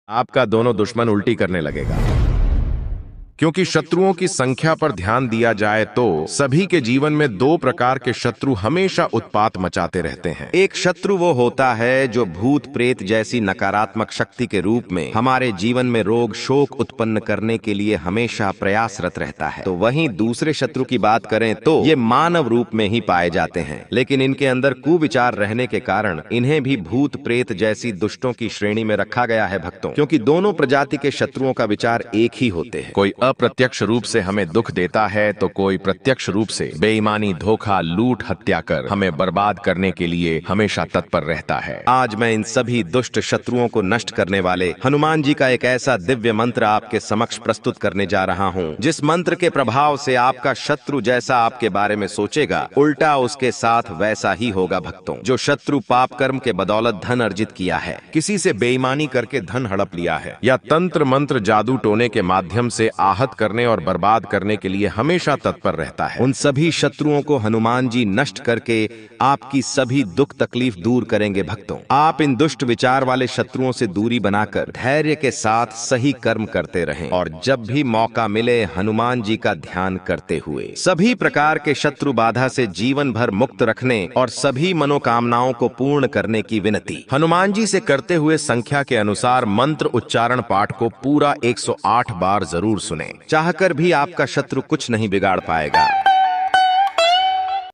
आपका दोनों दुश्मन उल्टी करने लगेगा। क्योंकि शत्रुओं की संख्या पर ध्यान दिया जाए तो सभी के जीवन में दो प्रकार के शत्रु हमेशा उत्पात मचाते रहते हैं। एक शत्रु वो होता है जो भूत प्रेत जैसी नकारात्मक शक्ति के रूप में हमारे जीवन में रोग शोक उत्पन्न करने के लिए हमेशा प्रयासरत रहता है। तो वहीं दूसरे शत्रु की बात करें तो ये मानव रूप में ही पाए जाते हैं, लेकिन इनके अंदर कुविचार रहने के कारण इन्हें भी भूत प्रेत जैसी दुष्टों की श्रेणी में रखा गया है भक्तों। क्योंकि दोनों प्रजाति के शत्रुओं का विचार एक ही होते हैं। कोई अप्रत्यक्ष रूप से हमें दुख देता है तो कोई प्रत्यक्ष रूप से बेईमानी धोखा लूट हत्या कर हमें बर्बाद करने के लिए हमेशा तत्पर रहता है। आज मैं इन सभी दुष्ट शत्रुओं को नष्ट करने वाले हनुमान जी का एक ऐसा दिव्य मंत्र आपके समक्ष प्रस्तुत करने जा रहा हूँ, जिस मंत्र के प्रभाव से आपका शत्रु जैसा आपके बारे में सोचेगा उल्टा उसके साथ वैसा ही होगा भक्तों। जो शत्रु पाप कर्म के बदौलत धन अर्जित किया है, किसी से बेईमानी करके धन हड़प लिया है या तंत्र मंत्र जादू टोने के माध्यम से आहत करने और बर्बाद करने के लिए हमेशा तत्पर रहता है, उन सभी शत्रुओं को हनुमान जी नष्ट करके आपकी सभी दुख तकलीफ दूर करेंगे भक्तों। आप इन दुष्ट विचार वाले शत्रुओं से दूरी बनाकर धैर्य के साथ सही कर्म करते रहें और जब भी मौका मिले हनुमान जी का ध्यान करते हुए सभी प्रकार के शत्रु बाधा से जीवन भर मुक्त रखने और सभी मनोकामनाओं को पूर्ण करने की विनती हनुमान जी से करते हुए संख्या के अनुसार मंत्र उच्चारण पाठ को पूरा 108 बार जरूर सुने। चाहकर भी आपका शत्रु कुछ नहीं बिगाड़ पाएगा।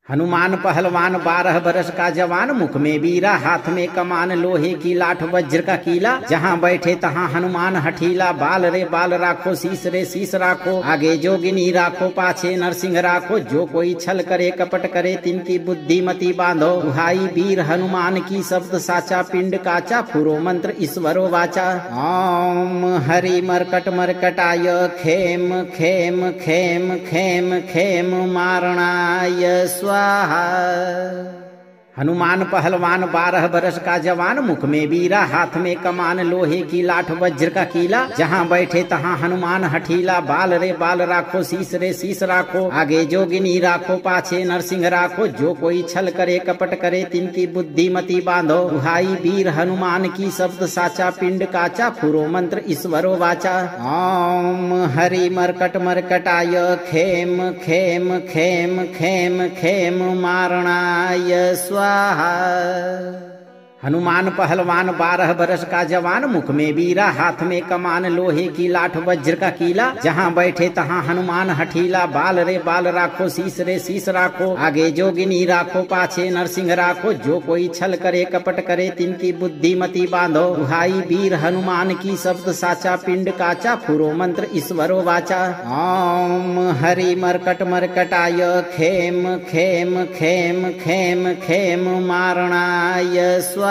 हनुमान पहलवान 12 बरस का जवान, मुख में बीरा हाथ में कमान लोहे की लाठ वज्र का कीला, जहाँ बैठे तहाँ हनुमान हठीला। बाल रे बाल राखो शीस रे शीस राखो, आगे जोगिनी राखो पाछे नरसिंह राखो। जो कोई छल करे कपट करे तिनकी बुद्धिमती बांधो। दुहाई वीर हनुमान की शब्द साचा पिंड काचा, फुरो मंत्र ईश्वरो वाचा। ओम हरि मरकट मरकटाय खेम खेम खेम खेम खेम मारणाय स्वाहा। हनुमान पहलवान 12 बरस का जवान, मुख में बीरा हाथ में कमान लोहे की लाठ वज्र का कीला, जहाँ बैठे तहाँ हनुमान हठीला। बाल रे बाल राखो शीस रे शीस राखो, आगे जोगिनी राखो पाछे नरसिंह राखो। जो कोई छल करे कपट करे तिनकी बुद्धिमती बांधो। दुहाई वीर हनुमान की शब्द साचा पिंड काचा, फुरो मंत्र ईश्वरो वाचा। ओम हरि मरकट मरकटाय खेम खेम खेम खेम खेम मारणाय स्वाहा। हनुमान पहलवान 12 बरस का जवान, मुख में बीरा हाथ में कमान लोहे की लाठ वज्र का कीला, जहाँ बैठे तहाँ हनुमान हठीला। बाल रे बाल राखो शीस रे शीस राखो, आगे जोगिनी राखो पाछे नरसिंह राखो। जो कोई छल करे कपट करे तिनकी बुद्धिमती बांधो। दुहाई वीर हनुमान की शब्द साचा पिंड काचा, फुरो मंत्र ईश्वरो वाचा। ओम हरि मरकट मरकटाय खेम खेम खेम खेम खेम मारणाय स्वाहा।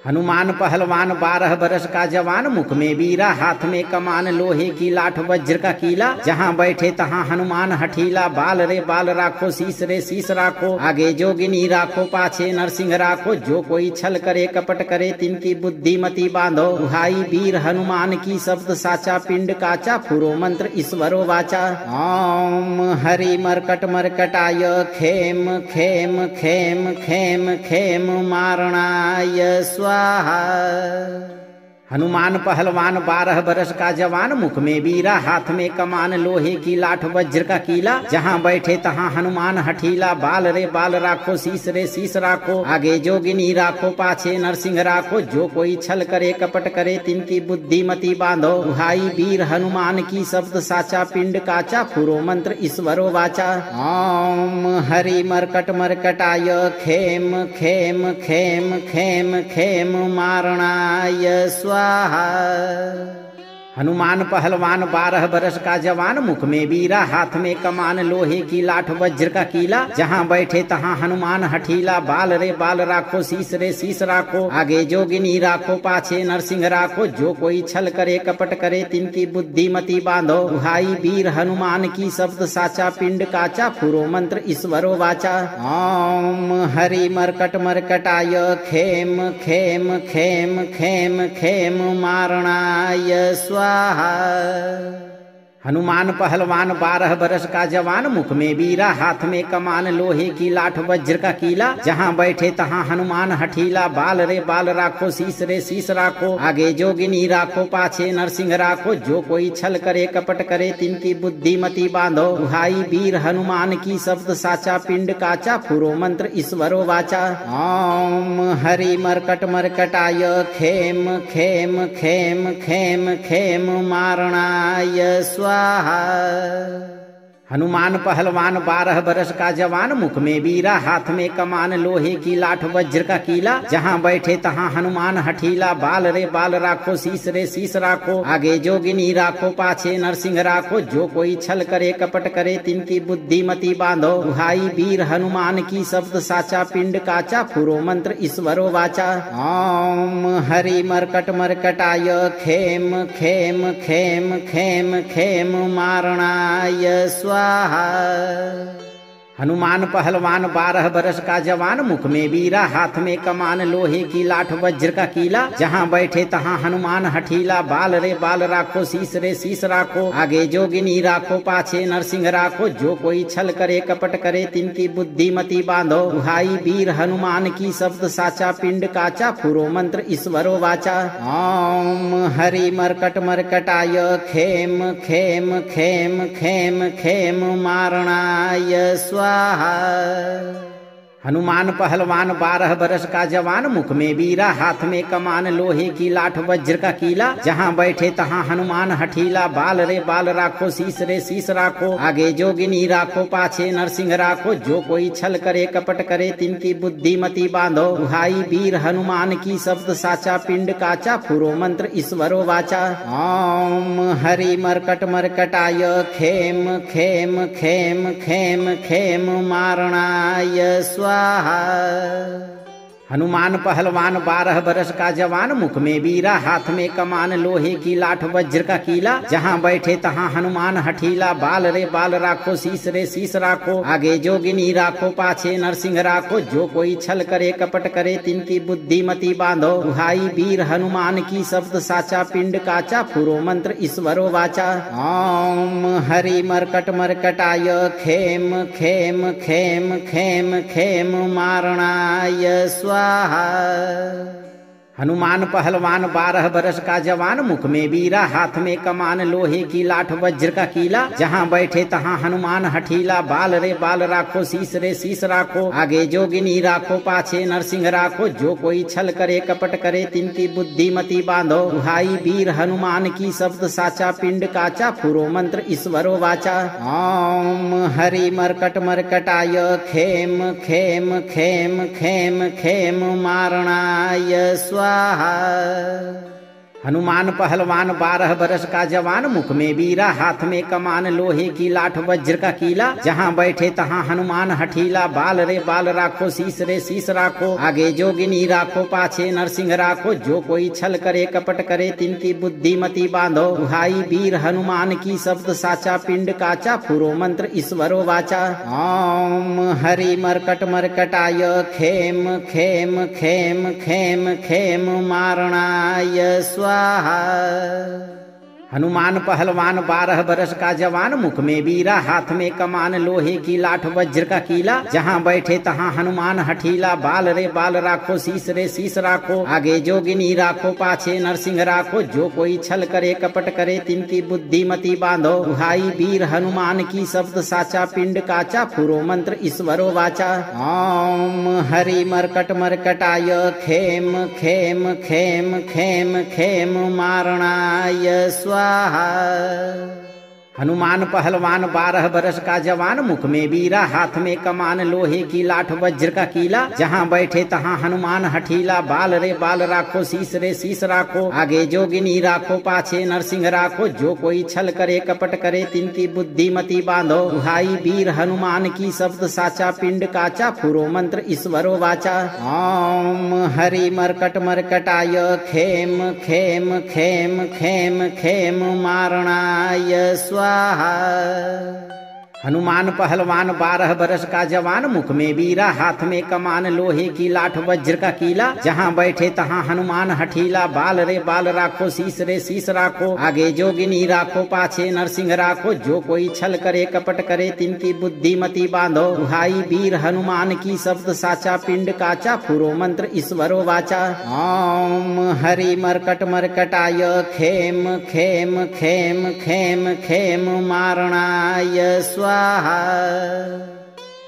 हनुमान पहलवान 12 बरस का जवान, मुख में बीरा हाथ में कमान लोहे की लाठ वज्र का कीला, जहाँ बैठे तहाँ हनुमान हठीला। बाल रे बाल राखो शीस रे शीस राखो, आगे जोगिनी राखो पाछे नरसिंह राखो। जो कोई छल करे कपट करे तिनकी बुद्धिमती बांधो। दुहाई वीर हनुमान की शब्द साचा पिंड काचा, फुरो मंत्र ईश्वरो वाचा। ओम हरि मरकट मरकटाय खेम खेम खेम खेम खेम मारणाय स्वाहा। हनुमान पहलवान 12 बरस का जवान, मुख में बीरा हाथ में कमान लोहे की लाठ वज्र का कीला, जहाँ बैठे तहाँ हनुमान हठीला। बाल रे बाल राखो शीस रे शीस राखो, आगे जोगिनी राखो पाछे नरसिंह राखो। जो कोई छल करे कपट करे तिनकी बुद्धिमती बांधो। दुहाई वीर हनुमान की शब्द साचा पिंड काचा, फुरो मंत्र ईश्वरो वाचा। ओम हरि मरकट मरकटाय खेम खेम खेम खेम खेम मारणाय स्वाहा। हनुमान पहलवान 12 बरस का जवान, मुख में बीरा हाथ में कमान लोहे की लाठ वज्र का कीला, जहाँ बैठे तहाँ हनुमान हठीला। बाल रे बाल राखो शीस रे शीस राखो, आगे जोगिनी राखो पाछे नरसिंह राखो। जो कोई छल करे कपट करे तिनकी बुद्धिमती बांधो। दुहाई वीर हनुमान की शब्द साचा पिंड काचा, फुरो मंत्र ईश्वरो वाचा। ओम हरि मरकट मरकटाय खेम खेम खेम खेम खेम मारणाय स्वाहा। हनुमान पहलवान 12 बरस का जवान, मुख में बीरा, हाथ में कमान, लोहे की लाठ, वज्र का कीला। जहाँ बैठे तहाँ हनुमान हठीला। बाल रे बाल राखो, शीस रे शीस राखो, आगे जोगिनी राखो, पाछे नरसिंह राखो। जो कोई छल करे कपट करे, तिनकी बुद्धि मति बांधो। दुहाई वीर हनुमान की, शब्द साचा पिंड काचा, फुरो मंत्र ईश्वरो वाचा। ओम हरि मरकट मरकटाय, खेम खेम खेम खेम खेम मारणाय स्वाहा। हनुमान पहलवान 12 बरस का जवान, मुख में बीरा, हाथ में कमान, लोहे की लाठ, वज्र का कीला। जहाँ बैठे तहाँ हनुमान हठीला। बाल रे बाल राखो, शीस रे शीस राखो, आगे जोगिनी राखो, पाछे नरसिंह राखो। जो कोई छल करे कपट करे, तिनकी बुद्धि मति बांधो। दुहाई वीर हनुमान की, शब्द साचा पिंड काचा, फुरो मंत्र ईश्वरो वाचा। ओम हरि मरकट मरकटाय, खेम खेम खेम खेम खेम मारणाय स्वाहा। हनुमान पहलवान 12 बरस का जवान, मुख में बीरा, हाथ में कमान, लोहे की लाठ, वज्र का कीला। जहाँ बैठे तहाँ हनुमान हठीला। बाल रे बाल राखो, शीस रे शीस राखो, आगे जोगिनी राखो, पाछे नरसिंह राखो। जो कोई छल करे कपट करे, तिनकी बुद्धि मति बांधो। दुहाई वीर हनुमान की, शब्द साचा पिंड काचा, फुरो मंत्र ईश्वरो वाचा। ओम हरि मरकट मरकटाय, खेम खेम खेम खेम खेम मारणाय स्वाहा। हनुमान पहलवान 12 बरस का जवान, मुख में बीरा, हाथ में कमान, लोहे की लाठ, वज्र का कीला। जहाँ बैठे तहाँ हनुमान हठीला। बाल रे बाल राखो, शीस रे शीस राखो, आगे जोगिनी राखो, पाछे नरसिंह राखो। जो कोई छल करे कपट करे, तिनकी बुद्धि मति बांधो। दुहाई वीर हनुमान की, शब्द साचा पिंड काचा, फुरो मंत्र ईश्वरो वाचा। ओम हरि मरकट मरकटाय, खेम खेम खेम खेम खेम मारणाय स्वाहा। हनुमान पहलवान 12 बरस का जवान, मुख में बीरा, हाथ में कमान, लोहे की लाठ, वज्र का कीला। जहाँ बैठे तहाँ हनुमान हठीला। बाल रे बाल राखो, शीस रे शीस राखो, आगे जोगिनी राखो, पाछे नरसिंह राखो। जो कोई छल करे कपट करे, तिनकी बुद्धि मति बांधो। दुहाई वीर हनुमान की, शब्द साचा पिंड काचा, फुरो मंत्र ईश्वरो वाचा। ओम हरि मरकट मरकटाय, खेम खेम खेम खेम खेम मारणाय स्वाहा। हनुमान पहलवान 12 बरस का जवान, मुख में बीरा, हाथ में कमान, लोहे की लाठ, वज्र का कीला। जहाँ बैठे तहाँ हनुमान हठीला। बाल रे बाल राखो, शीस रे शीस राखो, आगे जोगिनी राखो, पाछे नरसिंह राखो। जो कोई छल करे कपट करे, तिनकी बुद्धि मति बांधो। दुहाई वीर हनुमान की, शब्द साचा पिंड काचा, फुरो मंत्र ईश्वरो वाचा। ओम हरि मरकट मरकटाय, खेम खेम खेम खेम खेम मारणाय स्वाहा। हनुमान पहलवान 12 बरस का जवान, मुख में बीरा, हाथ में कमान, लोहे की लाठ, वज्र का कीला। जहाँ बैठे तहाँ हनुमान हठीला। बाल रे बाल राखो, शीस रे शीस राखो, आगे जोगिनी राखो, पाछे नरसिंह राखो। जो कोई छल करे कपट करे, तिनकी बुद्धि मति बांधो। दुहाई वीर हनुमान की, शब्द साचा पिंड काचा, फुरो मंत्र ईश्वरो वाचा। ओम हरि मरकट मरकटाय, खेम खेम खेम खेम खेम मारणाय स्वाहा। हनुमान पहलवान 12 बरस का जवान, मुख में बीरा, हाथ में कमान, लोहे की लाठ, वज्र का कीला। जहाँ बैठे तहाँ हनुमान हठीला। बाल रे बाल राखो, शीस रे शीस राखो, आगे जोगिनी राखो, पाछे नरसिंह राखो। जो कोई छल करे कपट करे, तिनकी बुद्धि मति बांधो। दुहाई वीर हनुमान की, शब्द साचा पिंड काचा, फुरो मंत्र ईश्वरो वाचा। ओम हरि मरकट मरकटाय, खेम खेम खेम खेम खेम मारणाय स्वाहा। हनुमान पहलवान 12 बरस का जवान, मुख में बीरा, हाथ में कमान, लोहे की लाठ, वज्र का कीला। जहाँ बैठे तहाँ हनुमान हठीला। बाल रे बाल राखो, शीस रे शीस राखो, आगे जोगिनी राखो, पाछे नरसिंह राखो। जो कोई छल करे कपट करे, तिनकी बुद्धि मति बांधो। दुहाई वीर हनुमान की, शब्द साचा पिंड काचा, फुरो मंत्र ईश्वरो वाचा। ओम हरि मरकट मरकटाय, खेम खेम खेम खेम खेम मारणाय स्वाहा। हनुमान पहलवान 12 बरस का जवान, मुख में बीरा, हाथ में कमान, लोहे की लाठ, वज्र का कीला। जहाँ बैठे तहाँ हनुमान हठीला। बाल रे बाल राखो, शीस रे शीस राखो, आगे जोगिनी राखो, पाछे नरसिंह राखो। जो कोई छल करे कपट करे, तिनकी बुद्धि मति बांधो। दुहाई वीर हनुमान की, शब्द साचा पिंड काचा, फुरो मंत्र ईश्वरो वाचा। ओम हरि मरकट मरकटाय, खेम खेम खेम खेम खेम मारणाय स्वाहा।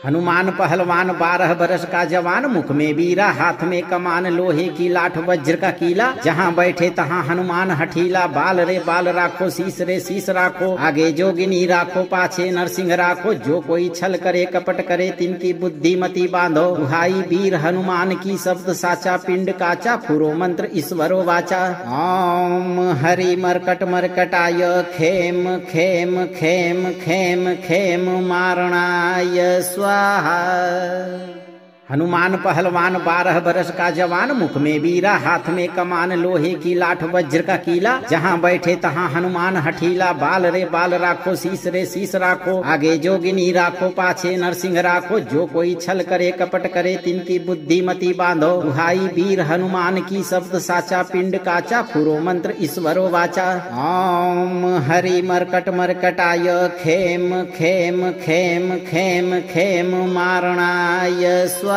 हनुमान पहलवान 12 बरस का जवान, मुख में बीरा, हाथ में कमान, लोहे की लाठ, वज्र का कीला। जहाँ बैठे तहाँ हनुमान हठीला। बाल रे बाल राखो, शीस रे शीस राखो, आगे जोगिनी राखो, पाछे नरसिंह राखो। जो कोई छल करे कपट करे, तिनकी बुद्धि मति बांधो। दुहाई वीर हनुमान की, शब्द साचा पिंड काचा, फुरो मंत्र ईश्वरो वाचा। ओम हरि मरकट मरकटाय, खेम खेम खेम खेम खेम मारणाय स्वाहा। हनुमान पहलवान 12 बरस का जवान, मुख में बीरा, हाथ में कमान, लोहे की लाठ, वज्र का कीला। जहाँ बैठे तहाँ हनुमान हठीला। बाल रे बाल राखो, शीस रे शीस राखो, आगे जोगिनी राखो, पाछे नरसिंह राखो। जो कोई छल करे कपट करे, तिनकी बुद्धि मति बांधो। दुहाई वीर हनुमान की, शब्द साचा पिंड काचा, फुरो मंत्र ईश्वरो वाचा। ओम हरि मरकट मरकटाय, खेम खेम खेम खेम खेम मारणाय स्वाहा।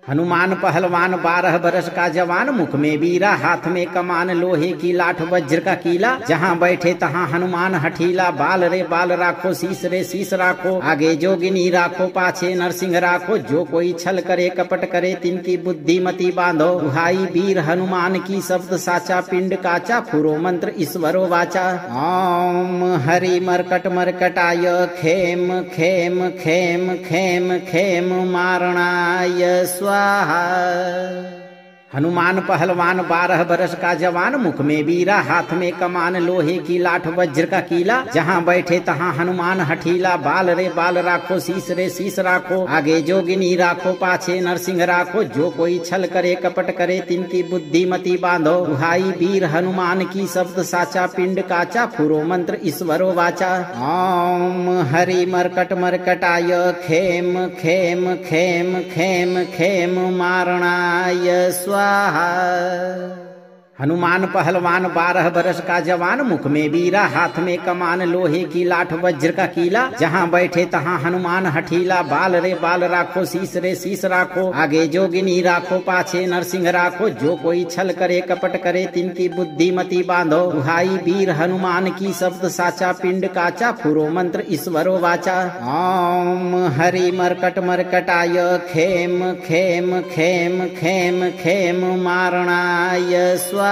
हनुमान पहलवान 12 बरस का जवान, मुख में बीरा, हाथ में कमान, लोहे की लाठ, वज्र का कीला। जहाँ बैठे तहाँ हनुमान हठीला। बाल रे बाल राखो, शीस रे शीस राखो, आगे जोगिनी राखो, पाछे नरसिंह राखो। जो कोई छल करे कपट करे, तिनकी बुद्धि मति बांधो। दुहाई वीर हनुमान की, शब्द साचा पिंड काचा, फुरो मंत्र ईश्वरो वाचा। ओम हरि मरकट मरकटाय, खेम खेम खेम खेम खेम मारणाय स्वाहा। हनुमान पहलवान 12 बरस का जवान, मुख में बीरा, हाथ में कमान, लोहे की लाठ, वज्र का कीला। जहाँ बैठे तहाँ हनुमान हठीला। बाल रे बाल राखो, शीस रे शीस राखो, आगे जोगिनी राखो, पाछे नरसिंह राखो। जो कोई छल करे कपट करे, तिनकी बुद्धि मति बांधो। दुहाई वीर हनुमान की, शब्द साचा पिंड काचा, फुरो मंत्र ईश्वरो वाचा। ओम हरि मरकट मरकटाय, खेम खेम खेम खेम खेम मारणाय स्वाहा। हनुमान पहलवान 12 बरस का जवान, मुख में बीरा, हाथ में कमान, लोहे की लाठ, वज्र का कीला। जहाँ बैठे तहाँ हनुमान हठीला। बाल रे बाल राखो, शीस रे शीस राखो, आगे जोगिनी राखो, पाछे नरसिंह राखो। जो कोई छल करे कपट करे, तिनकी बुद्धि मति बांधो। दुहाई वीर हनुमान की, शब्द साचा पिंड काचा, फुरो मंत्र ईश्वरो वाचा। ओम हरि मरकट मरकटाय, खेम खेम खेम खेम खेम मारणाय स्वाहा।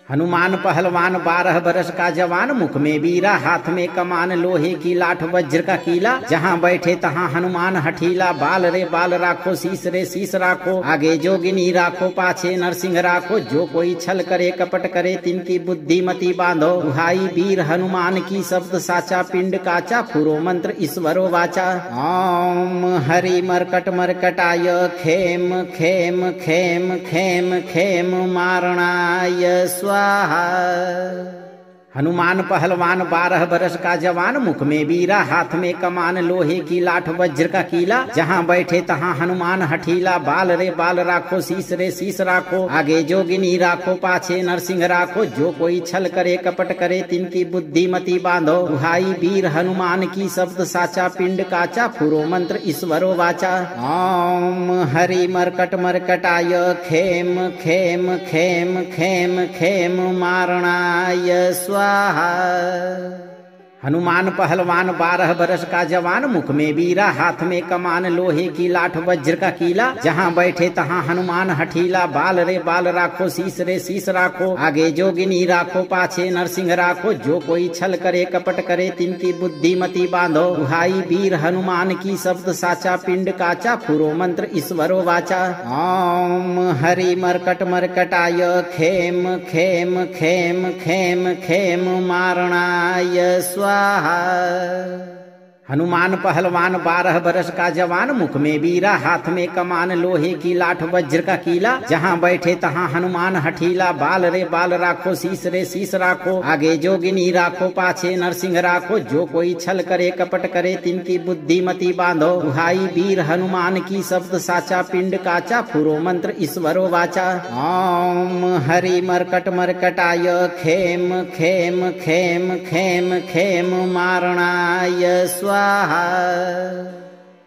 हनुमान पहलवान 12 बरस का जवान, मुख में बीरा, हाथ में कमान, लोहे की लाठ, वज्र का कीला। जहाँ बैठे तहाँ हनुमान हठीला। बाल रे बाल राखो, शीस रे शीस राखो, आगे जोगिनी राखो, पाछे नरसिंह राखो। जो कोई छल करे कपट करे, तिनकी बुद्धि मति बांधो। दुहाई वीर हनुमान की, शब्द साचा पिंड काचा, फुरो मंत्र ईश्वरो वाचा। ओम हरि मरकट मरकटाय, खेम खेम खेम खेम खेम मारणाय स्वाहा। हनुमान पहलवान 12 बरस का जवान, मुख में बीरा, हाथ में कमान, लोहे की लाठ, वज्र का कीला। जहाँ बैठे तहाँ हनुमान हठीला। बाल रे बाल राखो, शीस रे शीस राखो, आगे जोगिनी राखो, पाछे नरसिंह राखो। जो कोई छल करे कपट करे, तिनकी बुद्धि मति बांधो। दुहाई वीर हनुमान की, शब्द साचा पिंड काचा, फुरो मंत्र ईश्वरो वाचा। ओम हरि मरकट मरकटाय, खेम खेम खेम खेम खेम मारणाय स्वाहा। हनुमान पहलवान 12 बरस का जवान, मुख में बीरा, हाथ में कमान, लोहे की लाठ, वज्र का कीला। जहाँ बैठे तहाँ हनुमान हठीला। बाल रे बाल राखो, शीस रे शीस राखो, आगे जोगिनी राखो, पाछे नरसिंह राखो। जो कोई छल करे कपट करे, तिनकी बुद्धि मति बांधो। दुहाई वीर हनुमान की, शब्द साचा पिंड काचा, फुरो मंत्र ईश्वरो वाचा। ओम हरि मरकट मरकटाय, खेम खेम खेम खेम खेम मारणाय स्वाहा। हनुमान पहलवान 12 बरस का जवान, मुख में बीरा, हाथ में कमान, लोहे की लाठ, वज्र का कीला, जहाँ बैठे तहाँ हनुमान हठीला। बाल रे बाल राखो, शीस रे शीस राखो, आगे जोगिनी राखो, पाछे नरसिंह राखो। जो कोई छल करे कपट करे, तिनकी बुद्धि मति बांधो। दुहाई वीर हनुमान की, शब्द साचा, पिंड काचा, फुरो मंत्र ईश्वरो वाचा। ओम हरि मरकट मरकटाय, खेम खेम खेम खेम खेम मारणाय स्वाहा।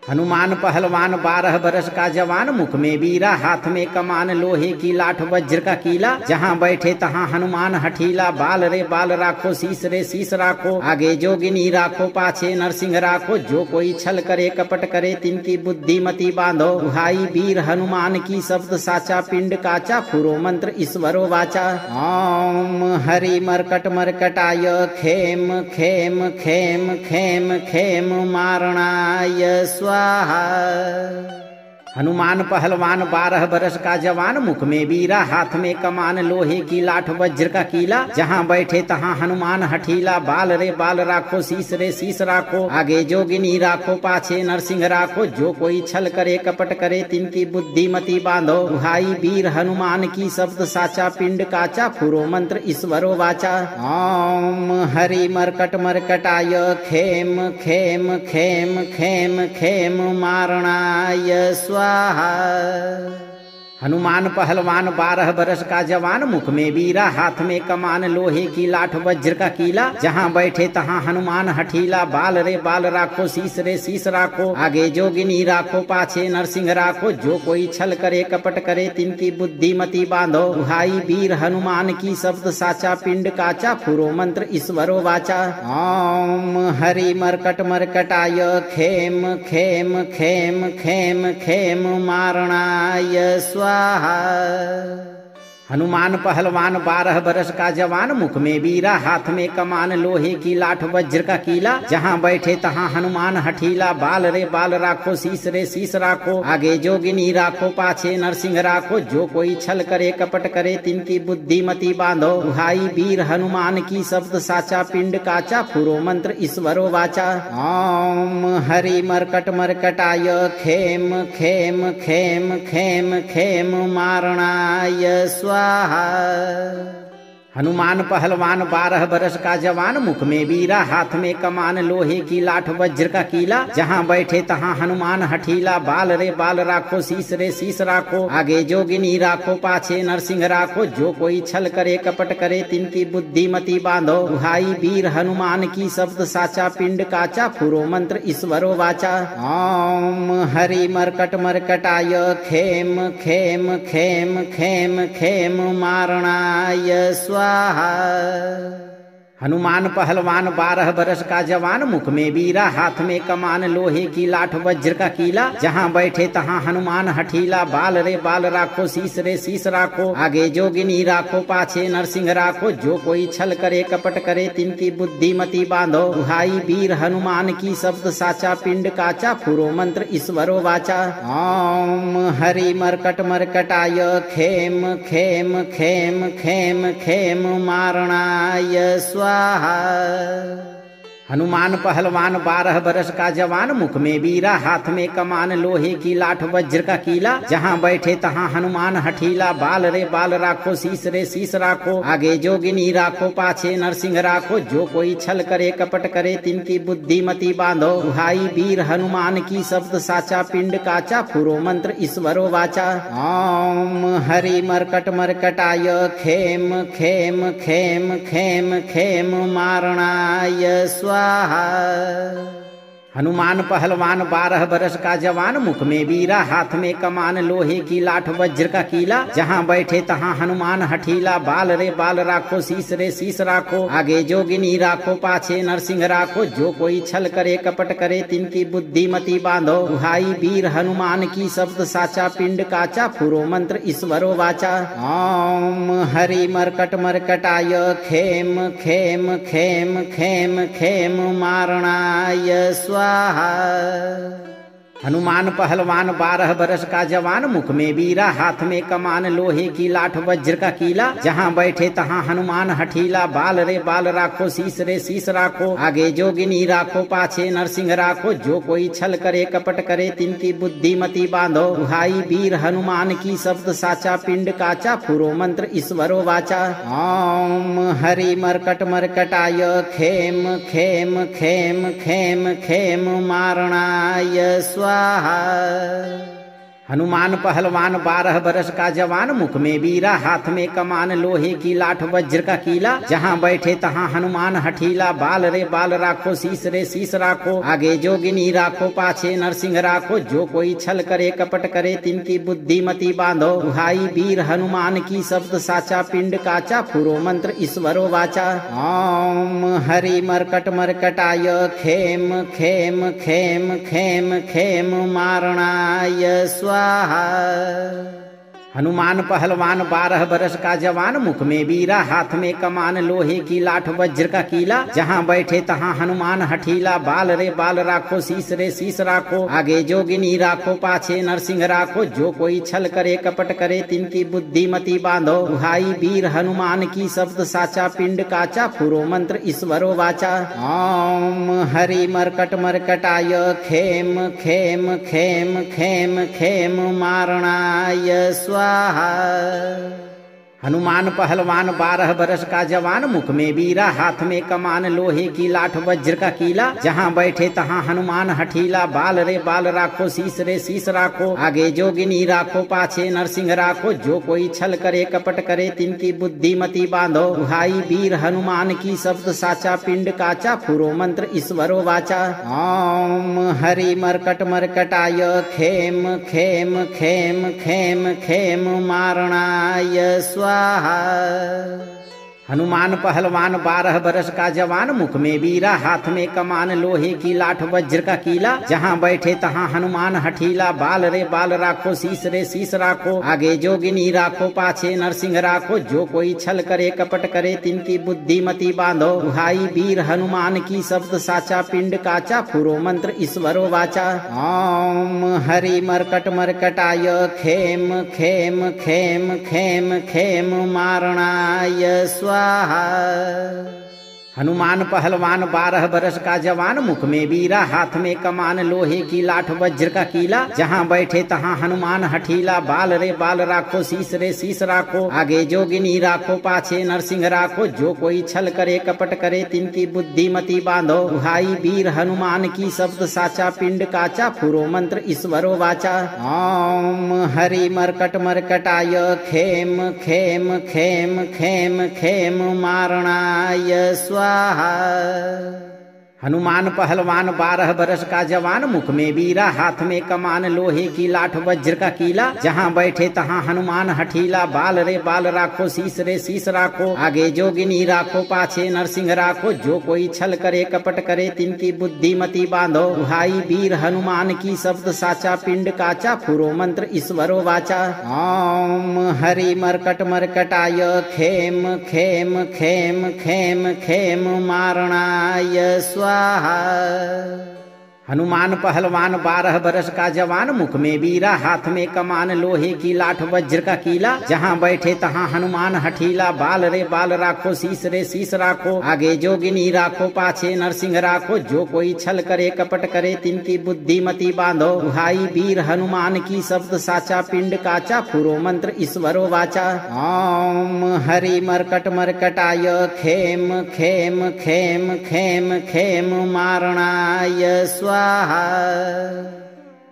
हनुमान पहलवान 12 बरस का जवान, मुख में बीरा, हाथ में कमान, लोहे की लाठ, वज्र का कीला, जहाँ बैठे तहाँ हनुमान हठीला। बाल रे बाल राखो, शीस रे शीस राखो, आगे जोगिनी राखो, पाछे नरसिंह राखो। जो कोई छल करे कपट करे, तिनकी बुद्धि मति बांधो। दुहाई वीर हनुमान की, शब्द साचा, पिंड काचा, फुरो मंत्र ईश्वरो वाचा। ओम हरि मरकट मरकटाय, खेम खेम खेम खेम खेम मारणाय स्वाहा। हनुमान पहलवान 12 बरस का जवान, मुख में बीरा, हाथ में कमान, लोहे की लाठ, वज्र का कीला, जहाँ बैठे तहाँ हनुमान हठीला। बाल रे बाल राखो, शीस रे शीस राखो, आगे जोगिनी राखो, पाछे नरसिंह राखो। जो कोई छल करे कपट करे, तिनकी बुद्धि मति बांधो। दुहाई वीर हनुमान की, शब्द साचा, पिंड काचा, फुरो मंत्र ईश्वरो वाचा। ओम हरि मरकट मरकटाय, खेम खेम खेम खेम खेम मारणाय स्वाहा। हनुमान पहलवान 12 बरस का जवान, मुख में बीरा, हाथ में कमान, लोहे की लाठ, वज्र का कीला, जहाँ बैठे तहाँ हनुमान हठीला। बाल रे बाल राखो, शीस रे शीस राखो, आगे जोगिनी राखो, पाछे नरसिंह राखो। जो कोई छल करे कपट करे, तिनकी बुद्धि मति बांधो। दुहाई वीर हनुमान की, शब्द साचा, पिंड काचा, फुरो मंत्र ईश्वरो वाचा। ओम हरि मरकट मरकटाय, खेम खेम खेम खेम खेम मारणाय स्वाहा। हनुमान पहलवान 12 बरस का जवान, मुख में बीरा, हाथ में कमान, लोहे की लाठ, वज्र का कीला, जहाँ बैठे तहाँ हनुमान हठीला। बाल रे बाल राखो, शीस रे शीस राखो, आगे जोगिनी राखो, पाछे नरसिंह राखो। जो कोई छल करे कपट करे, तिनकी बुद्धि मति बांधो। दुहाई वीर हनुमान की, शब्द साचा, पिंड काचा, फुरो मंत्र ईश्वरो वाचा। ओम हरि मरकट मरकटाय, खेम खेम खेम खेम खेम मारणाय स्वाहा। हनुमान पहलवान 12 बरस का जवान, मुख में बीरा, हाथ में कमान, लोहे की लाठ, वज्र का कीला, जहाँ बैठे तहाँ हनुमान हठीला। बाल रे बाल राखो, शीस रे शीस राखो, आगे जोगिनी राखो, पाछे नरसिंह राखो। जो कोई छल करे कपट करे, तिनकी बुद्धि मति बांधो। दुहाई वीर हनुमान की, शब्द साचा, पिंड काचा, फुरो मंत्र ईश्वरो वाचा। ओम हरि मरकट मरकटाय, खेम खेम खेम खेम खेम मारणाय स्वाहा। हनुमान पहलवान 12 बरस का जवान, मुख में बीरा, हाथ में कमान, लोहे की लाठ, वज्र का कीला, जहाँ बैठे तहाँ हनुमान हठीला। बाल रे बाल राखो, शीस रे शीस राखो, आगे जोगिनी राखो, पाछे नरसिंह राखो। जो कोई छल करे कपट करे, तिनकी बुद्धि मति बांधो। दुहाई वीर हनुमान की, शब्द साचा, पिंड काचा, फुरो मंत्र ईश्वरो वाचा। ओम हरि मरकट मरकटाय, खेम खेम खेम खेम खेम मारणाय स्वाहा। हनुमान पहलवान 12 बरस का जवान, मुख में बीरा, हाथ में कमान, लोहे की लाठ, वज्र का कीला, जहाँ बैठे तहाँ हनुमान हठीला। बाल रे बाल राखो, शीस रे शीस राखो, आगे जोगिनी राखो, पाछे नरसिंह राखो। जो कोई छल करे कपट करे, तिनकी बुद्धि मति बांधो। दुहाई वीर हनुमान की, शब्द साचा, पिंड काचा, फुरो मंत्र ईश्वरो वाचा। ओम हरि मरकट मरकटाय, खेम खेम खेम खेम खेम मारणाय स्वाहा। हनुमान पहलवान 12 बरस का जवान, मुख में बीरा, हाथ में कमान, लोहे की लाठ, वज्र का कीला, जहाँ बैठे तहाँ हनुमान हठीला। बाल रे बाल राखो, शीस रे शीस राखो, आगे जोगिनी राखो, पाछे नरसिंह राखो। जो कोई छल करे कपट करे, तिनकी बुद्धि मति बांधो। दुहाई वीर हनुमान की, शब्द साचा, पिंड काचा, फुरो मंत्र ईश्वरो वाचा। ओम हरि मरकट मरकटाय, खेम खेम खेम खेम खेम मारणाय स्वाहा। हनुमान पहलवान 12 बरस का जवान, मुख में बीरा, हाथ में कमान, लोहे की लाठ वज्र का कीला। जहाँ बैठे तहाँ हनुमान हठीला, बाल रे बाल राखो, शीस रे शीस राखो, आगे जोगिनी राखो, पाछे नरसिंह राखो। जो कोई छल करे कपट करे, तिनकी बुद्धिमती बांधो। दुहाई वीर हनुमान की, शब्द साचा पिंड काचा, फुरो मंत्र ईश्वरो वाचा। ओम हरि मरकट मरकटाय, खेम खेम खेम खेम खेम मारणाय स्वाहा। हनुमान पहलवान 12 बरस का जवान, मुख में बीरा, हाथ में कमान, लोहे की लाठ वज्र का कीला। जहाँ बैठे तहाँ हनुमान हठीला, बाल रे बाल राखो, शीस रे शीस राखो, आगे जोगिनी राखो, पाछे नरसिंह राखो। जो कोई छल करे कपट करे, तिनकी बुद्धिमती बांधो। दुहाई वीर हनुमान की, शब्द साचा पिंड काचा, फुरो मंत्र ईश्वरो वाचा। ओम हरि मरकट मरकटाय, खेम खेम खेम खेम खेम मारणाय स्वाहा। हनुमान पहलवान 12 बरस का जवान, मुख में बीरा, हाथ में कमान, लोहे की लाठ वज्र का कीला। जहाँ बैठे तहाँ हनुमान हठीला, बाल रे बाल राखो, शीस रे शीस राखो, आगे जोगिनी राखो, पाछे नरसिंह राखो। जो कोई छल करे कपट करे, तिनकी बुद्धिमती बांधो। दुहाई वीर हनुमान की, शब्द साचा पिंड काचा, फुरो मंत्र ईश्वरो वाचा। ओम हरि मरकट मरकटाय, खेम खेम खेम खेम खेम मारणाय स्वाहा। हनुमान पहलवान 12 बरस का जवान, मुख में बीरा, हाथ में कमान, लोहे की लाठ वज्र का कीला। जहाँ बैठे तहाँ हनुमान हठीला, बाल रे बाल राखो, शीस रे शीस राखो, आगे जोगिनी राखो, पाछे नरसिंह राखो। जो कोई छल करे कपट करे, तिनकी बुद्धिमती बांधो। दुहाई वीर हनुमान की, शब्द साचा पिंड काचा, फुरो मंत्र ईश्वरो वाचा। ओम हरि मरकट मरकटाय, खेम खेम खेम खेम खेम मारणाय स्वाहा। हनुमान पहलवान 12 बरस का जवान, मुख में बीरा, हाथ में कमान, लोहे की लाठ वज्र का कीला। जहाँ बैठे तहाँ हनुमान हठीला, बाल रे बाल राखो, शीस रे शीस राखो, आगे जोगिनी राखो, पाछे नरसिंह राखो। जो कोई छल करे कपट करे, तिनकी बुद्धिमती बांधो। दुहाई वीर हनुमान की, शब्द साचा पिंड काचा, फुरो मंत्र ईश्वरो वाचा। ओम हरि मरकट मरकटाय, खेम खेम खेम खेम खेम मारणाय स्वाहा। हनुमान पहलवान 12 बरस का जवान, मुख में बीरा, हाथ में कमान, लोहे की लाठ वज्र का कीला। जहाँ बैठे तहाँ हनुमान हठीला, बाल रे बाल राखो, शीस रे शीस राखो, आगे जोगिनी राखो, पाछे नरसिंह राखो। जो कोई छल करे कपट करे, तिनकी बुद्धिमती बांधो। दुहाई वीर हनुमान की, शब्द साचा पिंड काचा, फुरो मंत्र ईश्वरो वाचा। ओम हरि मरकट मरकटाय, खेम खेम खेम खेम खेम मारणाय स्वाहा। हनुमान पहलवान 12 बरस का जवान, मुख में बीरा, हाथ में कमान, लोहे की लाठ वज्र का कीला। जहाँ बैठे तहाँ हनुमान हठीला, बाल रे बाल राखो, शीस रे शीस राखो, आगे जोगिनी राखो, पाछे नरसिंह राखो। जो कोई छल करे कपट करे, तिनकी बुद्धिमती बांधो। दुहाई वीर हनुमान की, शब्द साचा पिंड काचा, फुरो मंत्र ईश्वरो वाचा। ओम हरि मरकट मरकटाय, खेम खेम खेम खेम खेम मारणाय स्वाहा। हनुमान पहलवान 12 बरस का जवान, मुख में बीरा, हाथ में कमान, लोहे की लाठ वज्र का कीला। जहाँ बैठे तहाँ हनुमान हठीला, बाल रे बाल राखो, शीस रे शीस राखो, आगे जोगिनी राखो, पाछे नरसिंह राखो। जो कोई छल करे कपट करे, तिनकी बुद्धिमती बांधो। दुहाई वीर हनुमान की, शब्द साचा पिंड काचा, फुरो मंत्र ईश्वरो वाचा। ओम हरि मरकट मरकटाय, खेम खेम खेम खेम खेम मारणाय स्वाहा।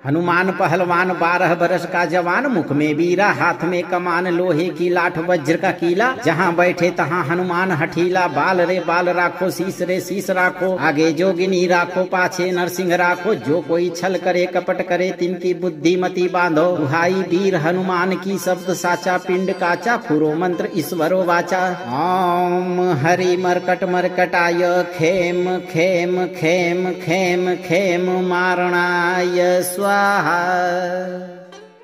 हनुमान पहलवान 12 बरस का जवान, मुख में बीरा, हाथ में कमान, लोहे की लाठ वज्र का कीला। जहाँ बैठे तहाँ हनुमान हठीला, बाल रे बाल राखो, शीस रे शीस राखो, आगे जोगिनी राखो, पाछे नरसिंह राखो। जो कोई छल करे कपट करे, तिनकी बुद्धिमती बांधो। दुहाई वीर हनुमान की, शब्द साचा पिंड काचा, फुरो मंत्र ईश्वरो वाचा। ओम हरि मरकट मरकटाय, खेम खेम खेम खेम खेम मारणाय स्वाहा।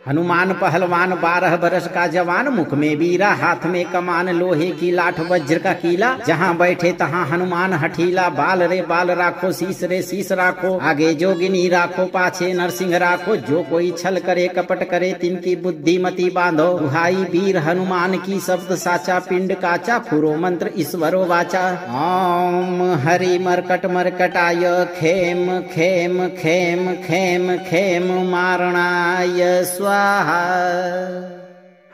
हनुमान पहलवान 12 बरस का जवान, मुख में बीरा, हाथ में कमान, लोहे की लाठ वज्र का कीला, जहाँ बैठे तहाँ हनुमान हठीला। बाल रे बाल राखो, शीस रे शीस राखो, आगे जोगिनी राखो, पाछे नरसिंह राखो। जो कोई छल करे कपट करे, तिनकी बुद्धिमति बांधो। दुहाई वीर हनुमान की, शब्द साचा पिंड काचा, फुरो मंत्र ईश्वरो वाचा। ओम हरि मरकट मरकटाय, खेम खेम खेम खेम खेम मारणाय स्वाहा।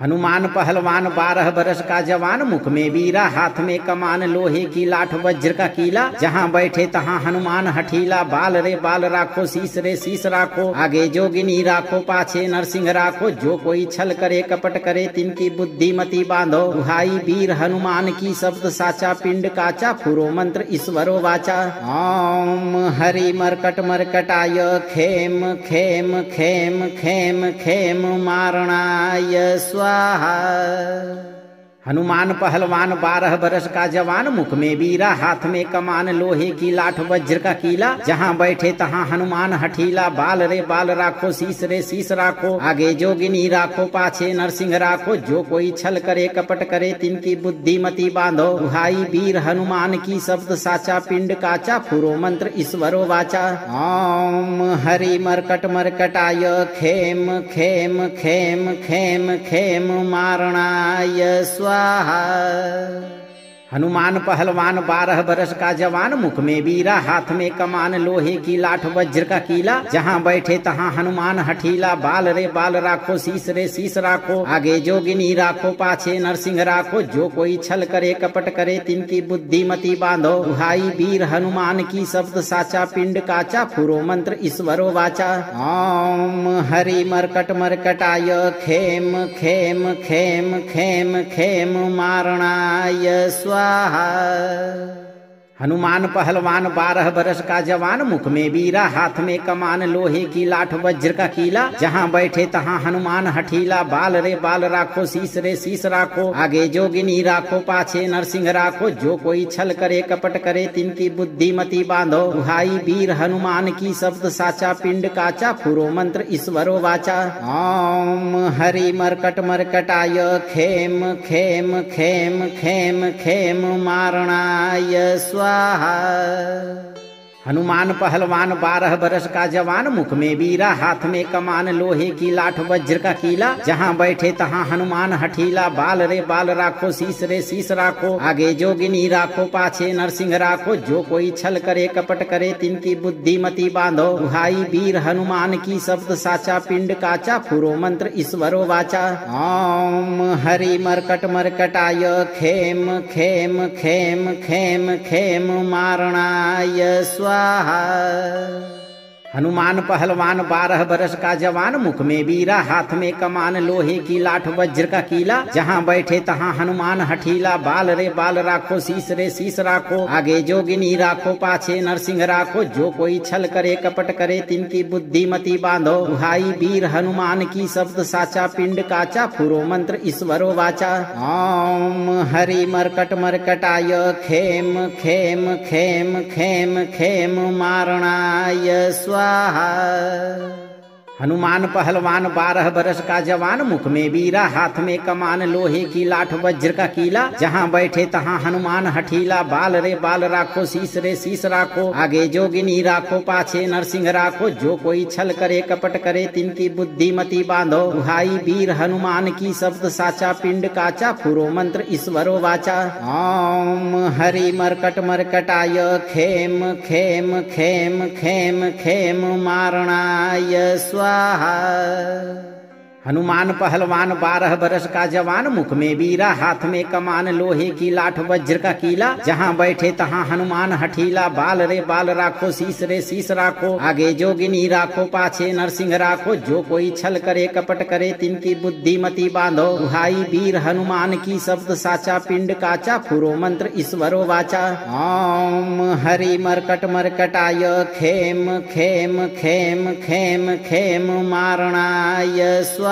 हनुमान पहलवान 12 बरस का जवान, मुख में बीरा, हाथ में कमान, लोहे की लाठ वज्र का कीला, जहाँ बैठे तहाँ हनुमान हठीला। बाल रे बाल राखो, शीस रे शीस राखो, आगे जोगिनी राखो, पाछे नरसिंह राखो। जो कोई छल करे कपट करे, तिनकी बुद्धिमति बांधो। दुहाई वीर हनुमान की, शब्द साचा पिंड काचा, फुरो मंत्र ईश्वरो वाचा। ओम हरि मरकट मरकटाय, खेम खेम खेम खेम खेम मारणाय स्वाहा। हनुमान पहलवान 12 बरस का जवान, मुख में बीरा, हाथ में कमान, लोहे की लाठ वज्र का कीला, जहाँ बैठे तहाँ हनुमान हठीला। बाल रे बाल राखो, शीस रे शीस राखो, आगे जोगिनी राखो, पाछे नरसिंह राखो। जो कोई छल करे कपट करे, तिनकी बुद्धिमति बांधो। दुहाई वीर हनुमान की, शब्द साचा पिंड काचा, फुरो मंत्र ईश्वरो वाचा। ओम हरि मरकट मरकटाय, खेम खेम खेम खेम खेम मारणाय स्वाहा। हनुमान पहलवान 12 बरस का जवान, मुख में बीरा, हाथ में कमान, लोहे की लाठ वज्र का कीला, जहाँ बैठे तहाँ हनुमान हठीला। बाल रे बाल राखो, शीस रे शीस राखो, आगे जोगिनी राखो, पाछे नरसिंह राखो। जो कोई छल करे कपट करे, तिनकी बुद्धिमति बांधो। दुहाई वीर हनुमान की, शब्द साचा पिंड काचा, फुरो मंत्र ईश्वरो वाचा। ओम हरि मरकट मरकटाय, खेम खेम खेम खेम खेम मारणाय स्वाहा। हनुमान पहलवान 12 बरस का जवान, मुख में बीरा, हाथ में कमान, लोहे की लाठ वज्र का कीला, जहाँ बैठे तहाँ हनुमान हठीला। बाल रे बाल राखो, शीस रे शीस राखो, आगे जोगिनी राखो, पाछे नरसिंह राखो। जो कोई छल करे कपट करे, तिनकी बुद्धिमति बांधो। दुहाई वीर हनुमान की, शब्द साचा पिंड काचा, फुरो मंत्र ईश्वरो वाचा। ओम हरि मरकट मरकटाय, खेम खेम खेम खेम खेम मारणाय स्वाहा। हनुमान पहलवान 12 बरस का जवान, मुख में बीरा, हाथ में कमान, लोहे की लाठ वज्र का कीला, जहाँ बैठे तहाँ हनुमान हठीला। बाल रे बाल राखो, शीस रे शीस राखो, आगे जोगिनी राखो, पाछे नरसिंह राखो। जो कोई छल करे कपट करे, तिनकी बुद्धिमति बांधो। दुहाई वीर हनुमान की, शब्द साचा पिंड काचा, फुरो मंत्र ईश्वरो वाचा। ओम हरि मरकट मरकटाय, खेम खेम खेम खेम खेम मारणाय स्वाहा। हनुमान पहलवान 12 बरस का जवान, मुख में बीरा, हाथ में कमान, लोहे की लाठ वज्र का कीला, जहाँ बैठे तहाँ हनुमान हठीला। बाल रे बाल राखो, शीस रे शीस राखो, आगे जोगिनी राखो, पाछे नरसिंह राखो। जो कोई छल करे कपट करे, तिनकी बुद्धिमति बांधो। दुहाई वीर हनुमान की, शब्द साचा पिंड काचा, फुरो मंत्र ईश्वरो वाचा। ओम हरि मरकट मरकटाय, खेम खेम खेम खेम खेम मारणाय स्वाहा। हनुमान पहलवान 12 बरस का जवान, मुख में बीरा, हाथ में कमान, लोहे की लाठ वज्र का कीला, जहाँ बैठे तहाँ हनुमान हठीला। बाल रे बाल राखो, शीस रे शीस राखो, आगे जोगिनी राखो, पाछे नरसिंह राखो। जो कोई छल करे कपट करे, तिनकी बुद्धिमति बांधो। दुहाई वीर हनुमान की, शब्द साचा पिंड काचा, फुरो मंत्र ईश्वरो वाचा। ओम हरि मरकट मरकटाय, खेम खेम खेम खेम खेम मारणाय स्वाहा। हनुमान पहलवान 12 बरस का जवान, मुख में बीरा, हाथ में कमान, लोहे की लाठ वज्र का कीला, जहाँ बैठे तहाँ हनुमान हठीला। बाल रे बाल राखो, शीस रे शीस राखो, आगे जोगिनी राखो, पाछे नरसिंह राखो। जो कोई छल करे कपट करे, तिनकी बुद्धिमति बांधो। दुहाई वीर हनुमान की, शब्द साचा पिंड काचा, फुरो मंत्र ईश्वरो वाचा। ओम हरि मरकट मरकटाय, खेम खेम खेम खेम खेम मारणाय स्वाहा।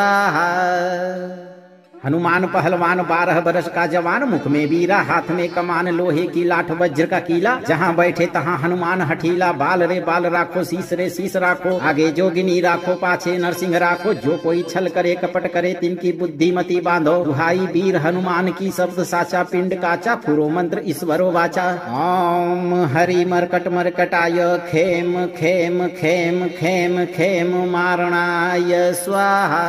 हनुमान पहलवान 12 बरस का जवान, मुख में बीरा हाथ में कमान लोहे की लाठ वज्र का कीला, जहाँ बैठे तहाँ हनुमान हठीला। बाल रे बाल राखो, शीस रे शीस राखो, आगे जोगिनी राखो, पाछे नरसिंह राखो। जो कोई छल करे कपट करे, तिनकी बुद्धिमती बांधो। दुहाई वीर हनुमान की, शब्द साचा पिंड काचा, फुरो मंत्र ईश्वरो वाचा। ओम हरि मरकट मरकटाय, खेम खेम खेम खेम खेम मारणाय स्वाहा।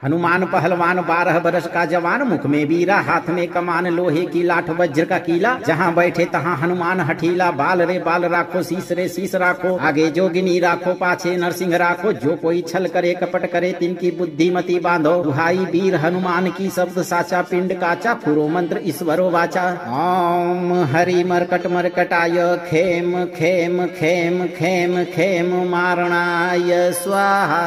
हनुमान पहलवान 12 बरस का जवान, मुख में बीरा हाथ में कमान लोहे की लाठ वज्र का कीला, जहाँ बैठे तहाँ हनुमान हठीला। बाल रे बाल राखो, शीस रे शीस राखो, आगे जोगिनी राखो, पाछे नरसिंह राखो। जो कोई छल करे कपट करे, तिनकी बुद्धिमती बांधो। दुहाई वीर हनुमान की, शब्द साचा पिंड काचा, फुरो मंत्र ईश्वरो वाचा। ओम हरि मरकट मरकटाय, खेम खेम खेम खेम खेम मारणाय स्वाहा।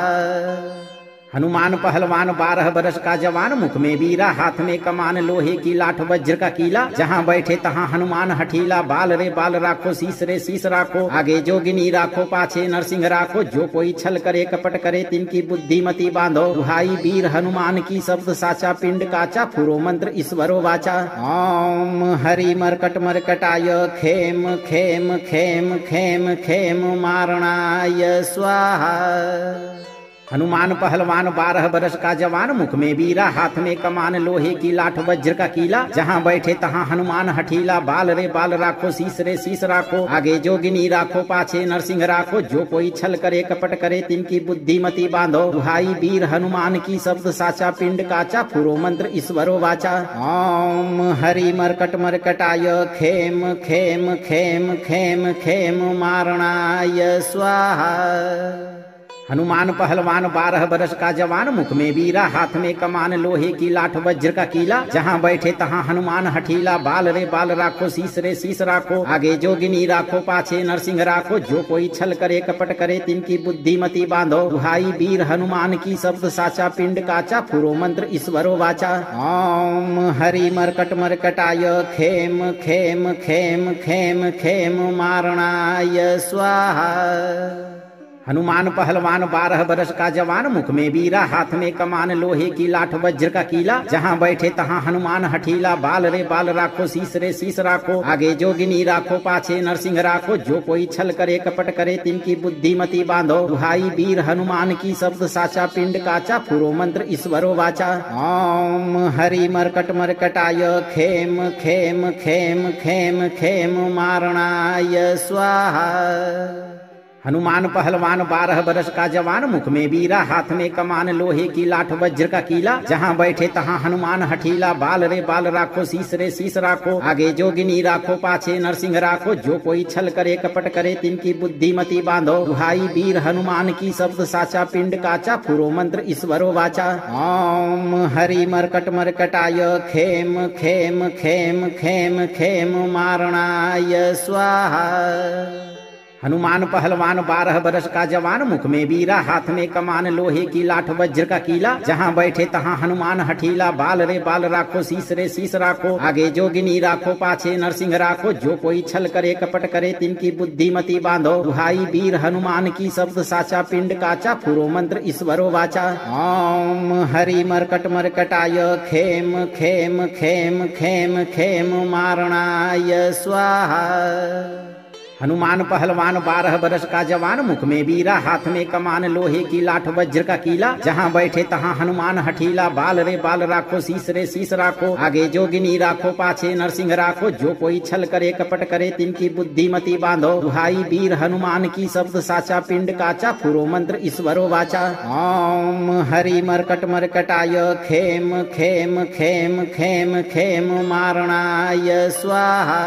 हनुमान पहलवान 12 बरस का जवान, मुख में बीरा हाथ में कमान लोहे की लाठ वज्र का कीला, जहाँ बैठे तहाँ हनुमान हठीला। बाल रे बाल राखो, शीस रे शीस राखो, आगे जोगिनी राखो, पाछे नरसिंह राखो। जो कोई छल करे कपट करे, तिनकी बुद्धिमती बांधो। दुहाई वीर हनुमान की, शब्द साचा पिंड काचा, फुरो मंत्र ईश्वरो वाचा। ओम हरि मरकट मरकटाय, खेम खेम खेम खेम खेम मारणाय स्वाहा। हनुमान पहलवान 12 बरस का जवान, मुख में बीरा हाथ में कमान लोहे की लाठ वज्र का कीला, जहाँ बैठे तहाँ हनुमान हठीला। बाल रे बाल राखो, शीस रे शीस राखो, आगे जोगिनी राखो, पाछे नरसिंह राखो। जो कोई छल करे कपट करे, तिनकी बुद्धिमती बांधो। दुहाई वीर हनुमान की, शब्द साचा पिंड काचा, फुरो मंत्र ईश्वरो वाचा। ओम हरि मरकट मरकटाय, खेम खेम खेम खेम खेम मारणाय स्वाहा। हनुमान पहलवान 12 बरस का जवान, मुख में बीरा हाथ में कमान लोहे की लाठ वज्र का कीला, जहाँ बैठे तहाँ हनुमान हठीला। बाल रे बाल राखो, शीस रे शीस राखो, आगे जोगिनी राखो, पाछे नरसिंह राखो। जो कोई छल करे कपट करे, तिनकी बुद्धिमती बांधो। दुहाई वीर हनुमान की, शब्द साचा पिंड काचा, फुरो मंत्र ईश्वरो वाचा। ओम हरि मरकट मरकटाय, खेम खेम खेम खेम खेम मारणाय स्वाहा। हनुमान पहलवान 12 बरस का जवान, मुख में बीरा हाथ में कमान लोहे की लाठ वज्र का कीला, जहाँ बैठे तहाँ हनुमान हठीला। बाल रे बाल राखो, शीस रे शीस राखो, आगे जोगिनी राखो, पाछे नरसिंह राखो। जो कोई छल करे कपट करे, तिनकी बुद्धिमती बांधो। दुहाई वीर हनुमान की, शब्द साचा पिंड काचा, फुरो मंत्र ईश्वरो वाचा। ओम हरि मरकट मरकटाय, खेम खेम खेम खेम खेम मारणाय स्वाहा। हनुमान पहलवान 12 बरस का जवान, मुख में बीरा हाथ में कमान लोहे की लाठ वज्र का कीला, जहाँ बैठे तहाँ हनुमान हठीला। बाल रे बाल राखो, शीस रे शीस राखो, आगे जोगिनी राखो, पाछे नरसिंह राखो। जो कोई छल करे कपट करे, तिनकी बुद्धिमती बांधो। दुहाई वीर हनुमान की, शब्द साचा पिंड काचा, फुरो मंत्र ईश्वरो वाचा। ओम हरि मरकट मरकटाय, खेम खेम खेम खेम खेम मारणाय स्वाहा। हनुमान पहलवान 12 बरस का जवान, मुख में बीरा हाथ में कमान लोहे की लाठ वज्र का कीला, जहाँ बैठे तहाँ हनुमान हठीला। बाल रे बाल राखो, शीस रे शीस राखो, आगे जोगिनी राखो, पाछे नरसिंह राखो। जो कोई छल करे कपट करे, तिनकी बुद्धिमती बांधो। दुहाई वीर हनुमान की, शब्द साचा पिंड काचा, फुरो मंत्र ईश्वरो वाचा। ओम हरि मरकट मरकटाय, खेम खेम खेम खेम खेम मारणाय स्वाहा। हनुमान पहलवान 12 बरस का जवान, मुख में बीरा हाथ में कमान लोहे की लाठ वज्र का कीला, जहाँ बैठे तहाँ हनुमान हठीला। बाल रे बाल राखो, शीस रे शीस राखो, आगे जोगिनी राखो, पाछे नरसिंह राखो। जो कोई छल करे कपट करे, तिनकी बुद्धिमती बांधो। दुहाई वीर हनुमान की, शब्द साचा पिंड काचा, फुरो मंत्र ईश्वरो वाचा। ओम हरि मरकट मरकटाय, खेम खेम खेम खेम खेम मारणाय स्वाहा।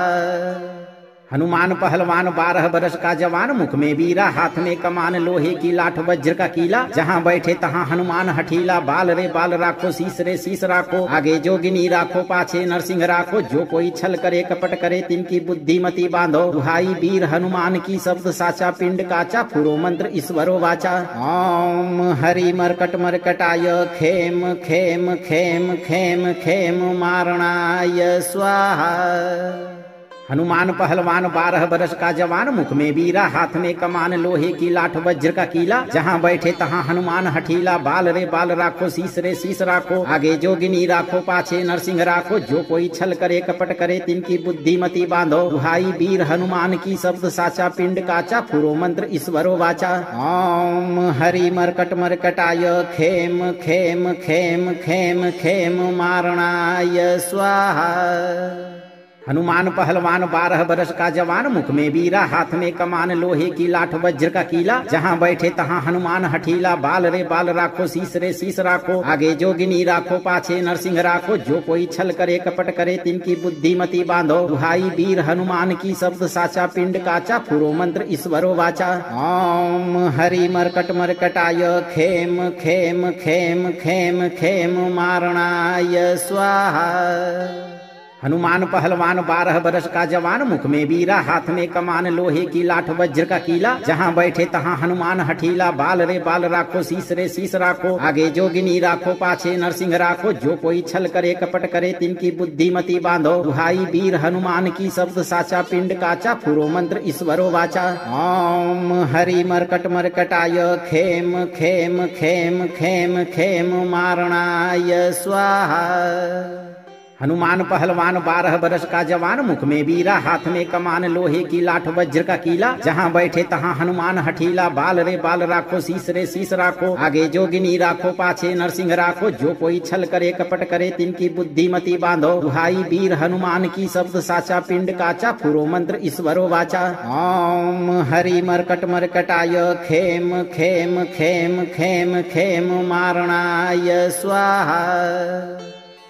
हनुमान पहलवान 12 बरस का जवान, मुख में बीरा हाथ में कमान लोहे की लाठ वज्र का कीला, जहाँ बैठे तहाँ हनुमान हठीला। बाल रे बाल राखो, शीस रे शीस राखो, आगे जोगिनी राखो, पाछे नरसिंह राखो। जो कोई छल करे कपट करे, तिनकी बुद्धिमती बांधो। दुहाई वीर हनुमान की, शब्द साचा पिंड काचा, फुरो मंत्र ईश्वरो वाचा। ओम हरि मरकट मरकटाय, खेम खेम खेम खेम खेम मारणाय स्वाहा। हनुमान पहलवान 12 बरस का जवान, मुख में बीरा, हाथ में कमान, लोहे की लाठ वज्र का कीला। जहाँ बैठे तहाँ हनुमान हठीला, बाल रे बाल राखो, शीस रे शीस राखो, आगे जोगिनी राखो, पाछे नरसिंह राखो। जो कोई छल करे कपट करे, तिनकी बुद्धिमती बांधो। दुहाई वीर हनुमान की, शब्द साचा पिंड काचा, फुरो मंत्र ईश्वरो वाचा। ओम हरि मरकट मरकटाय, खेम खेम खेम खेम खेम मारणाय स्वाहा। हनुमान पहलवान 12 बरस का जवान, मुख में बीरा, हाथ में कमान, लोहे की लाठ वज्र का कीला। जहाँ बैठे तहाँ हनुमान हठीला, बाल रे बाल राखो, शीस रे शीस राखो, आगे जोगिनी राखो, पाछे नरसिंह राखो। जो कोई छल करे कपट करे, तिनकी बुद्धिमती बांधो। दुहाई वीर हनुमान की, शब्द साचा पिंड काचा, फुरो मंत्र ईश्वरो वाचा। ओम हरि मरकट मरकटाय, खेम खेम खेम खेम खेम मारणाय स्वाहा। हनुमान पहलवान 12 बरस का जवान, मुख में बीरा, हाथ में कमान, लोहे की लाठ वज्र का कीला। जहाँ बैठे तहाँ हनुमान हठीला, बाल रे बाल राखो, शीस रे शीस राखो, आगे जोगिनी राखो, पाछे नरसिंह राखो। जो कोई छल करे कपट करे, तिनकी बुद्धिमती बांधो। दुहाई वीर हनुमान की, शब्द साचा पिंड काचा, फुरो मंत्र ईश्वरो वाचा। ओम हरि मरकट मरकटाय, खेम खेम खेम खेम खेम मारणाय स्वाहा। हनुमान पहलवान 12 बरस का जवान, मुख में बीरा, हाथ में कमान, लोहे की लाठ वज्र का कीला। जहाँ बैठे तहाँ हनुमान हठीला, बाल रे बाल राखो, शीस रे शीस राखो, आगे जोगिनी राखो, पाछे नरसिंह राखो। जो कोई छल करे कपट करे, तिनकी बुद्धिमती बांधो। दुहाई वीर हनुमान की, शब्द साचा पिंड काचा, फुरो मंत्र ईश्वरो वाचा। ओम हरि मरकट मरकटाय, खेम खेम खेम खेम खेम मारणाय स्वाहा।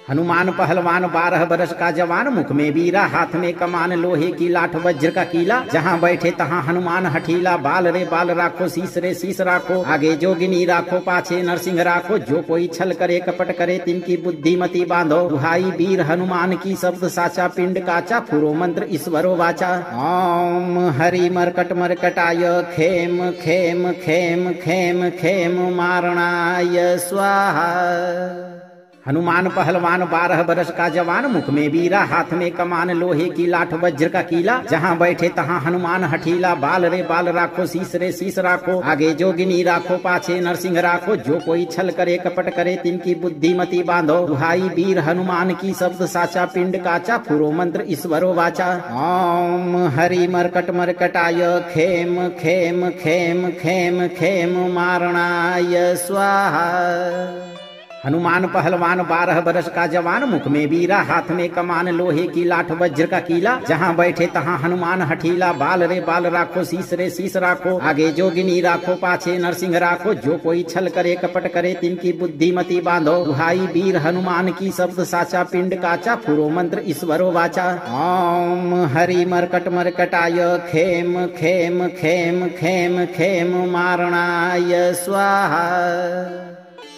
हनुमान पहलवान 12 बरस का जवान, मुख में बीरा, हाथ में कमान, लोहे की लाठ वज्र का कीला। जहाँ बैठे तहाँ हनुमान हठीला, बाल रे बाल राखो, शीस रे शीस राखो, आगे जोगिनी राखो, पाछे नरसिंह राखो। जो कोई छल करे कपट करे, तिनकी बुद्धिमती बांधो। दुहाई वीर हनुमान की, शब्द साचा पिंड काचा, फुरो मंत्र ईश्वरो वाचा। ओम हरि मरकट मरकटाय, खेम खेम खेम खेम खेम मारणाय स्वाहा। हनुमान पहलवान 12 बरस का जवान, मुख में बीरा, हाथ में कमान, लोहे की लाठ वज्र का कीला। जहाँ बैठे तहाँ हनुमान हठीला, बाल रे बाल राखो, शीस रे शीस राखो, आगे जोगिनी राखो, पाछे नरसिंह राखो। जो कोई छल करे कपट करे, तिनकी बुद्धिमती बांधो। दुहाई वीर हनुमान की, शब्द साचा पिंड काचा, फुरो मंत्र ईश्वरो वाचा। ओम हरि मरकट मरकटाय, खेम खेम खेम खेम खेम मारणाय स्वाहा। हनुमान पहलवान 12 बरस का जवान, मुख में बीरा, हाथ में कमान, लोहे की लाठ वज्र का कीला। जहाँ बैठे तहाँ हनुमान हठीला, बाल रे बाल राखो, शीस रे शीस राखो, आगे जोगिनी राखो, पाछे नरसिंह राखो। जो कोई छल करे कपट करे, तिनकी बुद्धिमती बांधो। दुहाई वीर हनुमान की, शब्द साचा पिंड काचा, फुरो मंत्र ईश्वरो वाचा। ओम हरि मरकट मरकटाय, खेम खेम खेम खेम खेम मारणाय स्वाहा।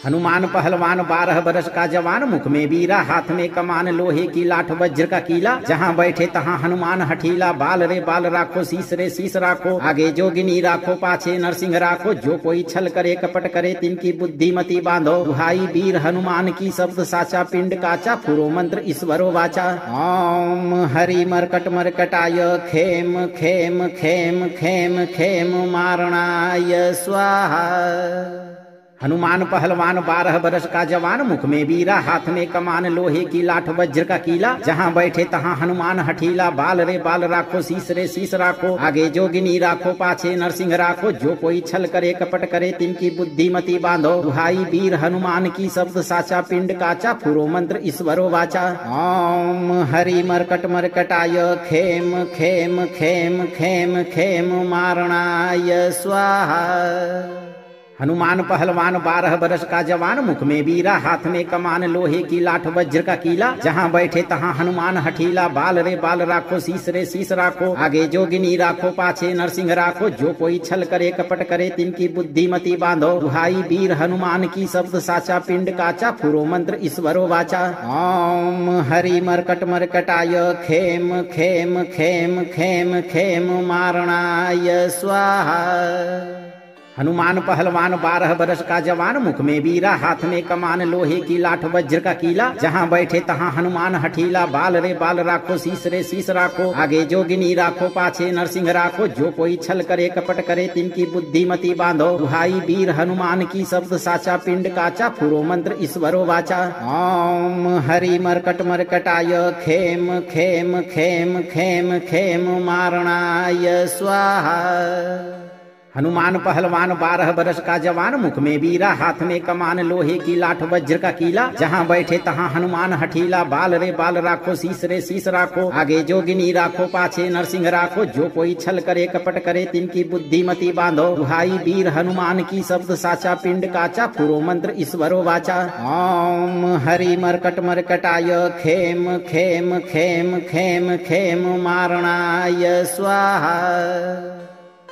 हनुमान पहलवान 12 बरस का जवान, मुख में बीरा, हाथ में कमान, लोहे की लाठ वज्र का कीला। जहाँ बैठे तहाँ हनुमान हठीला, बाल रे बाल राखो, शीस रे शीस राखो, आगे जोगिनी राखो, पाछे नरसिंह राखो। जो कोई छल करे कपट करे, तिनकी बुद्धिमती बांधो। दुहाई वीर हनुमान की, शब्द साचा पिंड काचा, फुरो मंत्र ईश्वरो वाचा। ओम हरि मरकट मरकटाय, खेम खेम खेम खेम खेम मारणाय स्वाहा। हनुमान पहलवान 12 बरस का जवान, मुख में बीरा, हाथ में कमान, लोहे की लाठ वज्र का कीला। जहाँ बैठे तहाँ हनुमान हठीला, बाल रे बाल राखो, शीस रे शीस राखो, आगे जोगिनी राखो, पाछे नरसिंह राखो। जो कोई छल करे कपट करे, तिनकी बुद्धिमती बांधो। दुहाई वीर हनुमान की, शब्द साचा पिंड काचा, फुरो मंत्र ईश्वरो वाचा। ओम हरि मरकट मरकटाय, खेम खेम खेम खेम खेम मारणाय स्वाहा। हनुमान पहलवान 12 बरस का जवान, मुख में बीरा, हाथ में कमान, लोहे की लाठ वज्र का कीला। जहाँ बैठे तहाँ हनुमान हठीला, बाल रे बाल राखो, शीस रे शीस राखो, आगे जोगिनी राखो, पाछे नरसिंह राखो। जो कोई छल करे कपट करे, तिनकी बुद्धिमती बांधो। दुहाई वीर हनुमान की, शब्द साचा पिंड काचा, फुरो मंत्र ईश्वरो वाचा। ओम हरि मरकट मरकटाय, खेम खेम खेम खेम खेम मारणाय स्वाहा। हनुमान पहलवान 12 बरस का जवान, मुख में बीरा, हाथ में कमान, लोहे की लाठ, वज्र का कीला। जहाँ बैठे तहाँ हनुमान हठीला, बाल रे बाल राखो, शीस रे शीस राखो, आगे जोगिनी राखो, पाछे नरसिंह राखो। जो कोई छल करे कपट करे, तिनकी बुद्धिमती बांधो। दुहाई वीर हनुमान की, शब्द साचा पिंड काचा, फुरो मंत्र ईश्वरो वाचा। ओम हरि मरकट मरकटाय, खेम खेम खेम खेम खेम मारणाय स्वाहा। हनुमान पहलवान 12 बरस का जवान, मुख में बीरा, हाथ में कमान, लोहे की लाठ, वज्र का कीला। जहाँ बैठे तहाँ हनुमान हठीला, बाल रे बाल राखो, शीस रे शीस राखो, आगे जोगिनी राखो, पाछे नरसिंह राखो। जो कोई छल करे कपट करे, तिनकी बुद्धिमती बांधो। दुहाई वीर हनुमान की, शब्द साचा पिंड काचा, फुरो मंत्र ईश्वरो वाचा। ओम हरि मरकट मरकटाय, खेम खेम खेम खेम खेम मारणाय स्वाहा।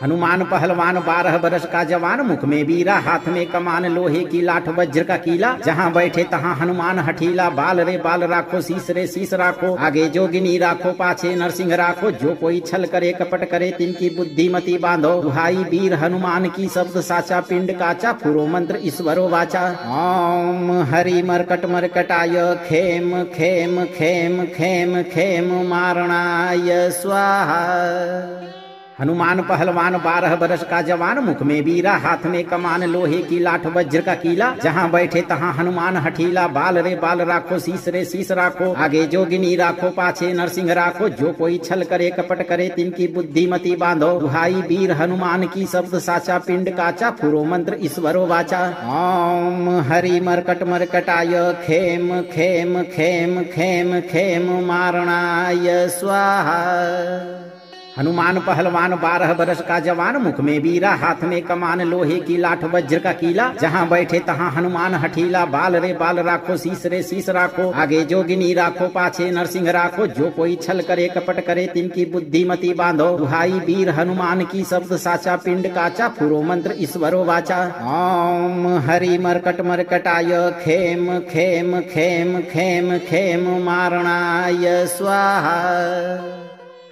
हनुमान पहलवान 12 बरस का जवान, मुख में बीरा, हाथ में कमान, लोहे की लाठ, वज्र का कीला। जहाँ बैठे तहाँ हनुमान हठीला, बाल रे बाल राखो, शीस रे शीस राखो, आगे जोगिनी राखो, पाछे नरसिंह राखो। जो कोई छल करे कपट करे, तिनकी बुद्धिमती बांधो। दुहाई वीर हनुमान की, शब्द साचा पिंड काचा, फुरो मंत्र ईश्वरो वाचा। ओम हरि मरकट मरकटाय, खेम खेम खेम खेम खेम मारणाय स्वाहा। हनुमान पहलवान 12 बरस का जवान, मुख में बीरा, हाथ में कमान, लोहे की लाठ, वज्र का कीला। जहाँ बैठे तहाँ हनुमान हठीला, बाल रे बाल राखो, शीस रे शीस राखो, आगे जोगिनी राखो, पाछे नरसिंह राखो। जो कोई छल करे कपट करे, तिनकी बुद्धिमती बांधो। दुहाई वीर हनुमान की, शब्द साचा पिंड काचा, फुरो मंत्र ईश्वरो वाचा। ओम हरि मरकट मरकटाय, खेम खेम खेम खेम खेम मारणाय स्वाहा। हनुमान पहलवान 12 बरस का जवान, मुख में बीरा, हाथ में कमान, लोहे की लाठ, वज्र का कीला। जहाँ बैठे तहाँ हनुमान हठीला, बाल रे बाल राखो, शीस रे शीस राखो, आगे जोगिनी राखो, पाछे नरसिंह राखो। जो कोई छल करे कपट करे, तिनकी बुद्धिमती बांधो। दुहाई वीर हनुमान की, शब्द साचा पिंड काचा, फुरो मंत्र ईश्वरो वाचा। ओम हरि मरकट मरकटाय, खेम खेम खेम खेम खेम मारणाय स्वाहा।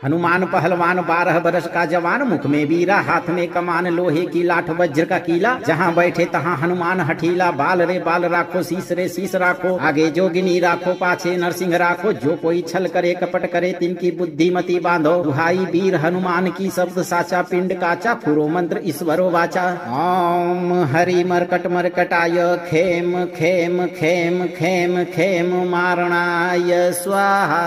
हनुमान पहलवान 12 बरस का जवान, मुख में बीरा, हाथ में कमान, लोहे की लाठ, वज्र का कीला। जहाँ बैठे तहाँ हनुमान हठीला, बाल रे बाल राखो, शीस रे शीस राखो, आगे जोगिनी राखो, पाछे नरसिंह राखो। जो कोई छल करे कपट करे, तिनकी बुद्धिमती बांधो। दुहाई वीर हनुमान की, शब्द साचा पिंड काचा, फुरो मंत्र ईश्वरो वाचा। ओम हरि मरकट मरकटाय, खेम खेम खेम खेम खेम मारणाय स्वाहा।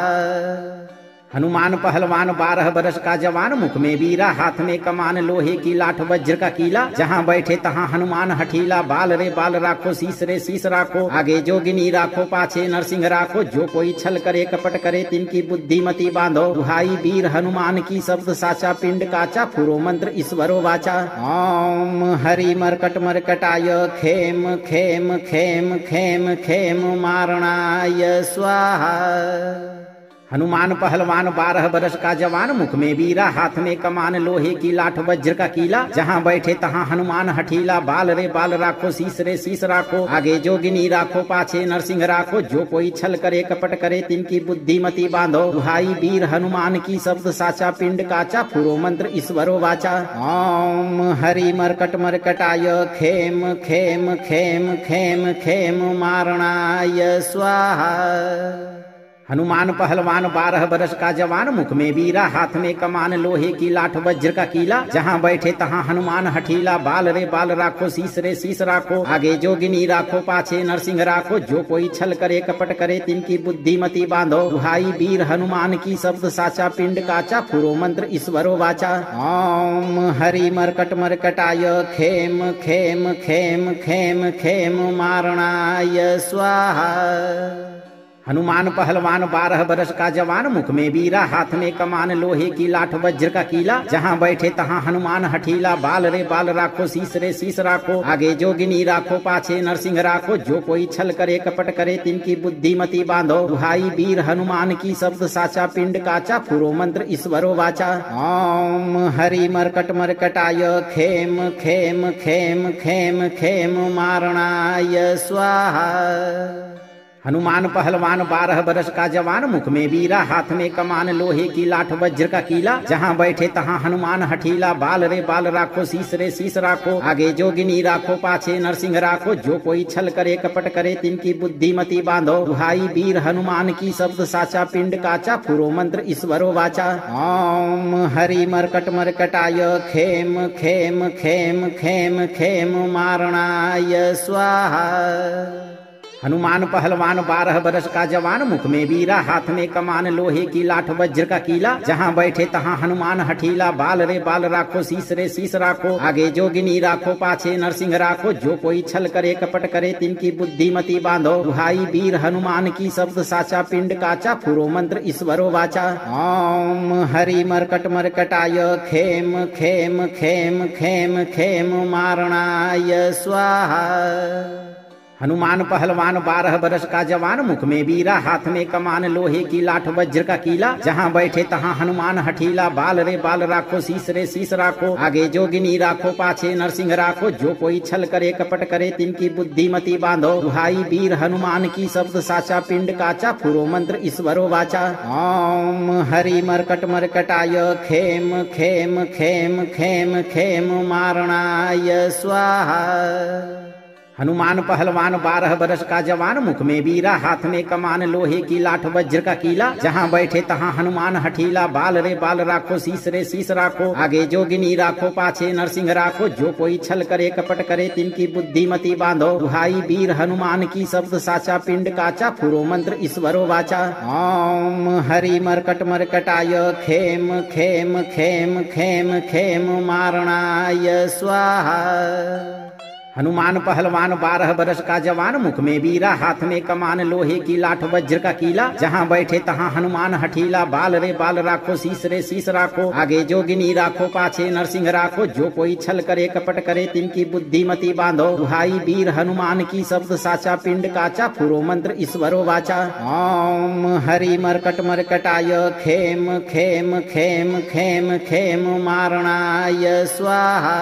हनुमान पहलवान 12 बरस का जवान, मुख में बीरा, हाथ में कमान, लोहे की लाठ, वज्र का कीला। जहाँ बैठे तहाँ हनुमान हठीला, बाल रे बाल राखो, शीस रे शीस राखो, आगे जोगिनी राखो, पाछे नरसिंह राखो। जो कोई छल करे कपट करे, तिनकी बुद्धिमती बांधो। दुहाई वीर हनुमान की, शब्द साचा पिंड काचा, फुरो मंत्र ईश्वरो वाचा। ओम हरि मरकट मरकटाय, खेम खेम खेम खेम खेम मारणाय स्वाहा। हनुमान पहलवान 12 बरस का जवान, मुख में बीरा, हाथ में कमान, लोहे की लाठ, वज्र का कीला। जहाँ बैठे तहाँ हनुमान हठीला, बाल रे बाल राखो, शीस रे शीस राखो, आगे जोगिनी राखो, पाछे नरसिंह राखो। जो कोई छल करे कपट करे, तिनकी बुद्धिमती बांधो। दुहाई वीर हनुमान की, शब्द साचा पिंड काचा, फुरो मंत्र ईश्वरो वाचा। ओम हरि मरकट मरकटाय, खेम खेम खेम खेम खेम मारणाय स्वाहा। हनुमान पहलवान 12 बरस का जवान, मुख में बीरा, हाथ में कमान, लोहे की लाठ, वज्र का कीला। जहाँ बैठे तहाँ हनुमान हठीला, बाल रे बाल राखो, शीस रे शीस राखो, आगे जोगिनी राखो, पाछे नरसिंह राखो। जो कोई छल करे कपट करे, तिनकी बुद्धिमती बांधो। दुहाई वीर हनुमान की, शब्द साचा पिंड काचा, फुरो मंत्र ईश्वरो वाचा। ओम हरि मरकट मरकटाय, खेम खेम खेम खेम खेम मारणाय स्वाहा। हनुमान पहलवान 12 बरस का जवान, मुख में बीरा, हाथ में कमान, लोहे की लाठ, वज्र का कीला। जहाँ बैठे तहाँ हनुमान हठीला, बाल रे बाल राखो, शीस रे शीस राखो, आगे जोगिनी राखो, पाछे नरसिंह राखो। जो कोई छल करे कपट करे, तिनकी बुद्धिमती बांधो। दुहाई वीर हनुमान की, शब्द साचा पिंड काचा, फुरो मंत्र ईश्वरो वाचा। ओम हरि मरकट मरकटाय, खेम खेम खेम खेम खेम मारणाय स्वाहा। हनुमान पहलवान 12 बरस का जवान, मुख में बीरा, हाथ में कमान लोहे की लाठ वज्र का कीला। जहाँ बैठे तहाँ हनुमान हठीला, बाल रे बाल राखो, शीस रे शीस राखो, आगे जोगिनी राखो, पाछे नरसिंह राखो। जो कोई छल करे कपट करे, तिनकी बुद्धिमती बांधो। दुहाई वीर हनुमान की, शब्द साचा पिंड काचा, फुरो मंत्र ईश्वरो वाचा। ओम हरि मरकट मरकटाय, खेम खेम खेम खेम खेम मारणाय स्वाहा। हनुमान पहलवान 12 बरस का जवान, मुख में बीरा, हाथ में कमान लोहे की लाठ वज्र का कीला। जहाँ बैठे तहाँ हनुमान हठीला, बाल रे बाल राखो, शीस रे शीस राखो, आगे जोगिनी राखो, पाछे नरसिंह राखो। जो कोई छल करे कपट करे, तिनकी बुद्धिमती बांधो। दुहाई वीर हनुमान की, शब्द साचा पिंड काचा, फुरो मंत्र ईश्वरो वाचा। ओम हरि मरकट मरकटाय, खेम खेम खेम खेम खेम मारणाय स्वाहा। हनुमान पहलवान 12 बरस का जवान, मुख में बीरा, हाथ में कमान लोहे की लाठ वज्र का कीला। जहाँ बैठे तहाँ हनुमान हठीला, बाल रे बाल राखो, शीस रे शीस राखो, आगे जोगिनी राखो, पाछे नरसिंह राखो। जो कोई छल करे कपट करे, तिनकी बुद्धिमती बांधो। दुहाई वीर हनुमान की, शब्द साचा पिंड काचा, फुरो मंत्र ईश्वरो वाचा। ओम हरि मरकट मरकटाय, खेम खेम खेम खेम खेम मारणाय स्वाहा। हनुमान पहलवान 12 बरस का जवान, मुख में बीरा, हाथ में कमान लोहे की लाठ वज्र का कीला। जहाँ बैठे तहाँ हनुमान हठीला, बाल रे बाल राखो, शीस रे शीस राखो, आगे जोगिनी राखो, पाछे नरसिंह राखो। जो कोई छल करे कपट करे, तिनकी बुद्धिमती बांधो। दुहाई वीर हनुमान की, शब्द साचा पिंड काचा, फुरो मंत्र ईश्वरो वाचा। ओम हरि मरकट मरकटाय, खेम खेम खेम खेम खेम मारणाय स्वाहा। हनुमान पहलवान 12 बरस का जवान, मुख में बीरा, हाथ में कमान लोहे की लाठ वज्र का कीला। जहाँ बैठे तहाँ हनुमान हठीला, बाल रे बाल राखो, शीस रे शीस राखो, आगे जोगिनी राखो, पाछे नरसिंह राखो। जो कोई छल करे कपट करे, तिनकी बुद्धिमती बांधो। दुहाई वीर हनुमान की, शब्द साचा पिंड काचा, फुरो मंत्र ईश्वरो वाचा। ओम हरि मरकट मरकटाय, खेम खेम खेम खेम खेम मारणाय स्वाहा।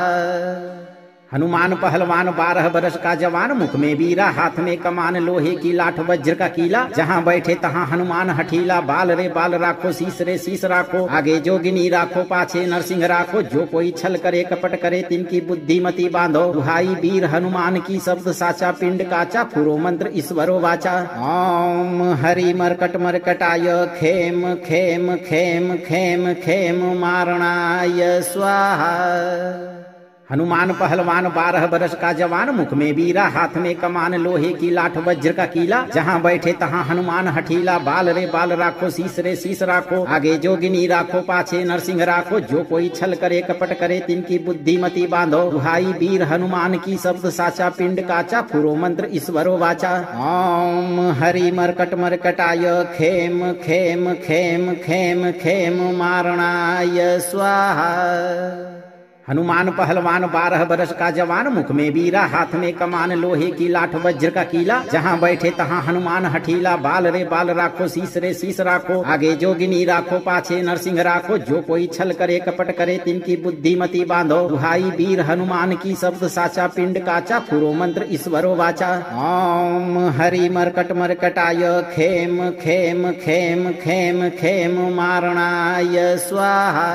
हनुमान पहलवान 12 बरस का जवान, मुख में बीरा, हाथ में कमान लोहे की लाठ वज्र का कीला। जहाँ बैठे तहाँ हनुमान हठीला, बाल रे बाल राखो, शीस रे शीस राखो, आगे जोगिनी राखो, पाछे नरसिंह राखो। जो कोई छल करे कपट करे, तिनकी बुद्धिमती बांधो। दुहाई वीर हनुमान की, शब्द साचा पिंड काचा, फुरो मंत्र ईश्वरो वाचा। ओम हरि मरकट मरकटाय, खेम खेम खेम खेम खेम मारणाय स्वाहा। हनुमान पहलवान 12 बरस का जवान, मुख में बीरा, हाथ में कमान लोहे की लाठ वज्र का कीला। जहाँ बैठे तहाँ हनुमान हठीला, बाल रे बाल राखो, शीस रे शीस राखो, आगे जोगिनी राखो, पाछे नरसिंह राखो। जो कोई छल करे कपट करे, तिनकी बुद्धिमती बांधो। दुहाई वीर हनुमान की, शब्द साचा पिंड काचा, फुरो मंत्र ईश्वरो वाचा। ओम हरि मरकट मरकटाय, खेम खेम खेम खेम खेम मारणाय स्वाहा। हनुमान पहलवान 12 बरस का जवान, मुख में बीरा, हाथ में कमान लोहे की लाठ वज्र का कीला। जहाँ बैठे तहाँ हनुमान हठीला, बाल रे बाल राखो, शीस रे शीस राखो, आगे जोगिनी राखो, पाछे नरसिंह राखो। जो कोई छल करे कपट करे, तिनकी बुद्धिमती बांधो। दुहाई वीर हनुमान की, शब्द साचा पिंड काचा, फुरो मंत्र ईश्वरो वाचा। ओम हरि मरकट मरकटाय, खेम खेम खेम खेम खेम मारणाय स्वाहा।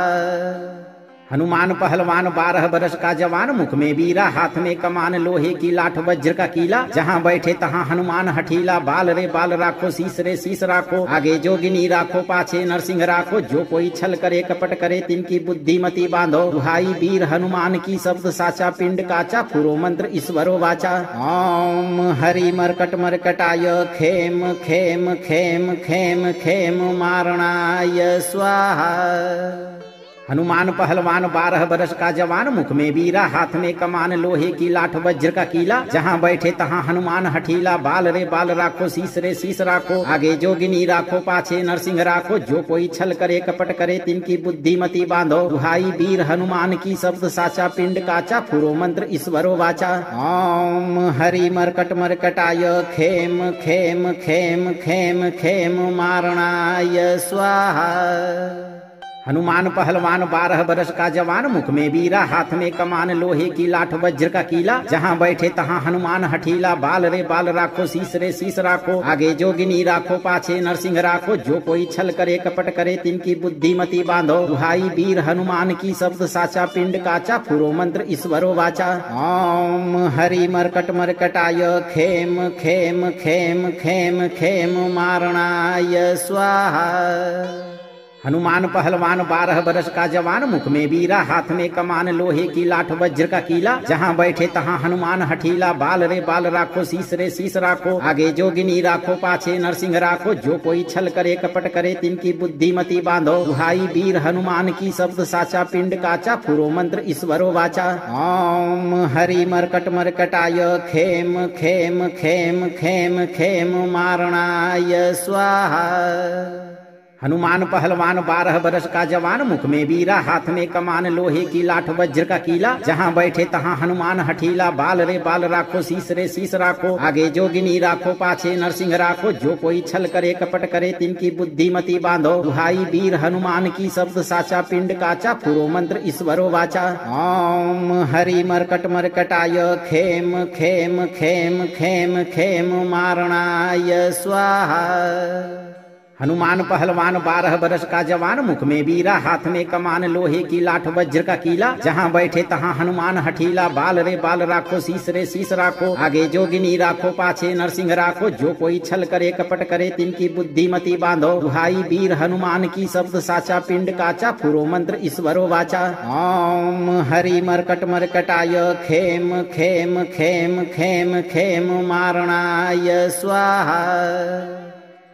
हनुमान पहलवान 12 बरस का जवान, मुख में बीरा, हाथ में कमान लोहे की लाठ वज्र का कीला। जहाँ बैठे तहाँ हनुमान हठीला, बाल रे बाल राखो, शीस रे शीस राखो, आगे जोगिनी राखो, पाछे नरसिंह राखो। जो कोई छल करे कपट करे, तिनकी बुद्धिमती बांधो। दुहाई वीर हनुमान की, शब्द साचा पिंड काचा, फुरो मंत्र ईश्वरो वाचा। ओम हरि मरकट मरकटाय, खेम खेम खेम खेम खेम मारणाय स्वाहा। हनुमान पहलवान 12 बरस का जवान, मुख में बीरा, हाथ में कमान लोहे की लाठ वज्र का कीला। जहाँ बैठे तहाँ हनुमान हठीला, बाल रे बाल राखो, शीस रे शीस राखो, आगे जोगिनी राखो, पाछे नरसिंह राखो। जो कोई छल करे कपट करे, तिनकी बुद्धिमती बांधो। दुहाई वीर हनुमान की, शब्द साचा पिंड काचा, फुरो मंत्र ईश्वरो वाचा। ओम हरि मरकट मरकटाय, खेम खेम खेम खेम खेम मारणाय स्वाहा। हनुमान पहलवान 12 बरस का जवान, मुख में बीरा हाथ में कमान लोहे की लाठ वज्र का कीला, जहाँ बैठे तहाँ हनुमान हठीला। बाल रे बाल राखो शीस रे शीस राखो, आगे जोगिनी राखो पाछे नरसिंह राखो। जो कोई छल करे कपट करे तिनकी बुद्धिमती बांधो। दुहाई वीर हनुमान की शब्द साचा, पिंड काचा फुरो मंत्र ईश्वरो वाचा। ओम हरि मरकट मरकटाय खेम खेम खेम खेम खेम मारणाय स्वाहा। हनुमान पहलवान 12 बरस का जवान, मुख में बीरा हाथ में कमान लोहे की लाठ वज्र का कीला, जहाँ बैठे तहाँ हनुमान हठीला। बाल रे बाल राखो शीस रे शीस राखो, आगे जोगिनी राखो पाछे नरसिंह राखो। जो कोई छल करे कपट करे तिनकी बुद्धिमती बांधो। दुहाई वीर हनुमान की शब्द साचा, पिंड काचा फुरो मंत्र ईश्वरो वाचा। ओम हरि मरकट मरकटाय खेम खेम खेम खेम खेम मारणाय स्वाहा। हनुमान पहलवान 12 बरस का जवान, मुख में बीरा हाथ में कमान लोहे की लाठ वज्र का कीला, जहाँ बैठे तहाँ हनुमान हठीला। बाल रे बाल राखो शीस रे शीस राखो, आगे जोगिनी राखो पाछे नरसिंह राखो। जो कोई छल करे कपट करे तिनकी बुद्धिमती बांधो। दुहाई वीर हनुमान की शब्द साचा, पिंड काचा फुरो मंत्र ईश्वरो वाचा। ओम हरि मरकट मरकटाय खेम खेम खेम खेम खेम मारणाय स्वाहा। हनुमान पहलवान 12 बरस का जवान, मुख में बीरा हाथ में कमान लोहे की लाठ वज्र का कीला, जहाँ बैठे तहाँ हनुमान हठीला। बाल रे बाल राखो शीस रे शीस राखो, आगे जोगिनी राखो पाछे नरसिंह राखो। जो कोई छल करे कपट करे तिनकी बुद्धिमती बांधो। दुहाई वीर हनुमान की शब्द साचा, पिंड काचा फुरो मंत्र ईश्वरो वाचा। ओम हरि मरकट मरकटाय खेम खेम खेम खेम खेम मारणाय स्वाहा।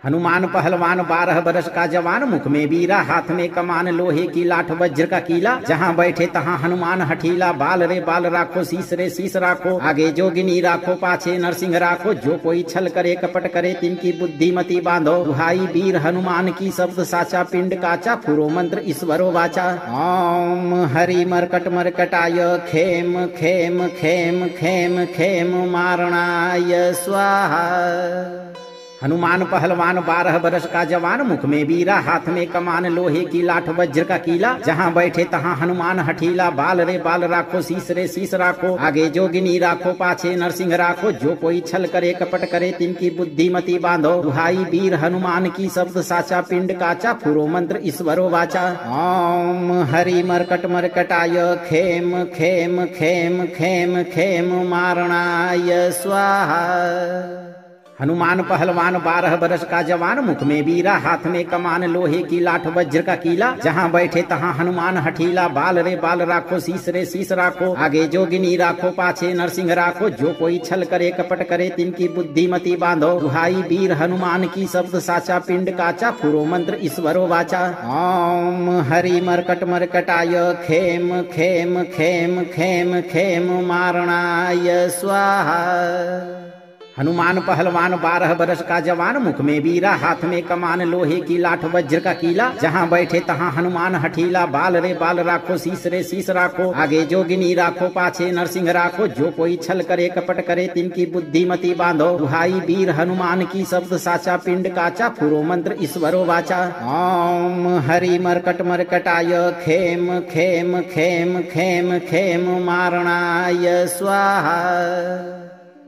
हनुमान पहलवान 12 बरस का जवान, मुख में बीरा हाथ में कमान लोहे की लाठ वज्र का कीला, जहाँ बैठे तहाँ हनुमान हठीला। बाल रे बाल राखो शीस रे शीस राखो, आगे जोगिनी राखो पाछे नरसिंह राखो। जो कोई छल करे कपट करे तिनकी बुद्धिमती बांधो। दुहाई वीर हनुमान की शब्द साचा, पिंड काचा फुरो मंत्र ईश्वरो वाचा। ओम हरि मरकट मरकटाय खेम खेम खेम खेम खेम मारणाय स्वाहा। हनुमान पहलवान 12 बरस का जवान, मुख में बीरा हाथ में कमान लोहे की लाठ वज्र का कीला, जहाँ बैठे तहाँ हनुमान हठीला। बाल रे बाल राखो शीस रे शीस राखो, आगे जोगिनी राखो पाछे नरसिंह राखो। जो कोई छल करे कपट करे तिनकी बुद्धिमती बांधो। दुहाई वीर हनुमान की शब्द साचा, पिंड काचा फुरो मंत्र ईश्वरो वाचा। ओम हरि मरकट मरकटाय खेम खेम खेम खेम खेम मारणाय स्वाहा। हनुमान पहलवान 12 बरस का जवान, मुख में बीरा हाथ में कमान लोहे की लाठ वज्र का कीला, जहाँ बैठे तहाँ हनुमान हठीला। बाल रे बाल राखो शीस रे शीस राखो, आगे जोगिनी राखो पाछे नरसिंह राखो। जो कोई छल करे कपट करे तिनकी बुद्धिमती बांधो। दुहाई वीर हनुमान की शब्द साचा, पिंड काचा फुरो मंत्र ईश्वरो वाचा। ओम हरि मरकट मरकटाय खेम खेम खेम खेम खेम मारणाय स्वाहा। हनुमान पहलवान 12 बरस का जवान, मुख में बीरा हाथ में कमान लोहे की लाठ वज्र का कीला, जहाँ बैठे तहाँ हनुमान हठीला। बाल रे बाल राखो शीस रे शीस राखो, आगे जोगिनी राखो पाछे नरसिंह राखो। जो कोई छल करे कपट करे तिनकी बुद्धिमती बांधो। दुहाई वीर हनुमान की शब्द साचा, पिंड काचा फुरो मंत्र ईश्वरो वाचा। ओम हरि मरकट मरकटाय खेम खेम खेम खेम खेम मारणाय स्वाहा।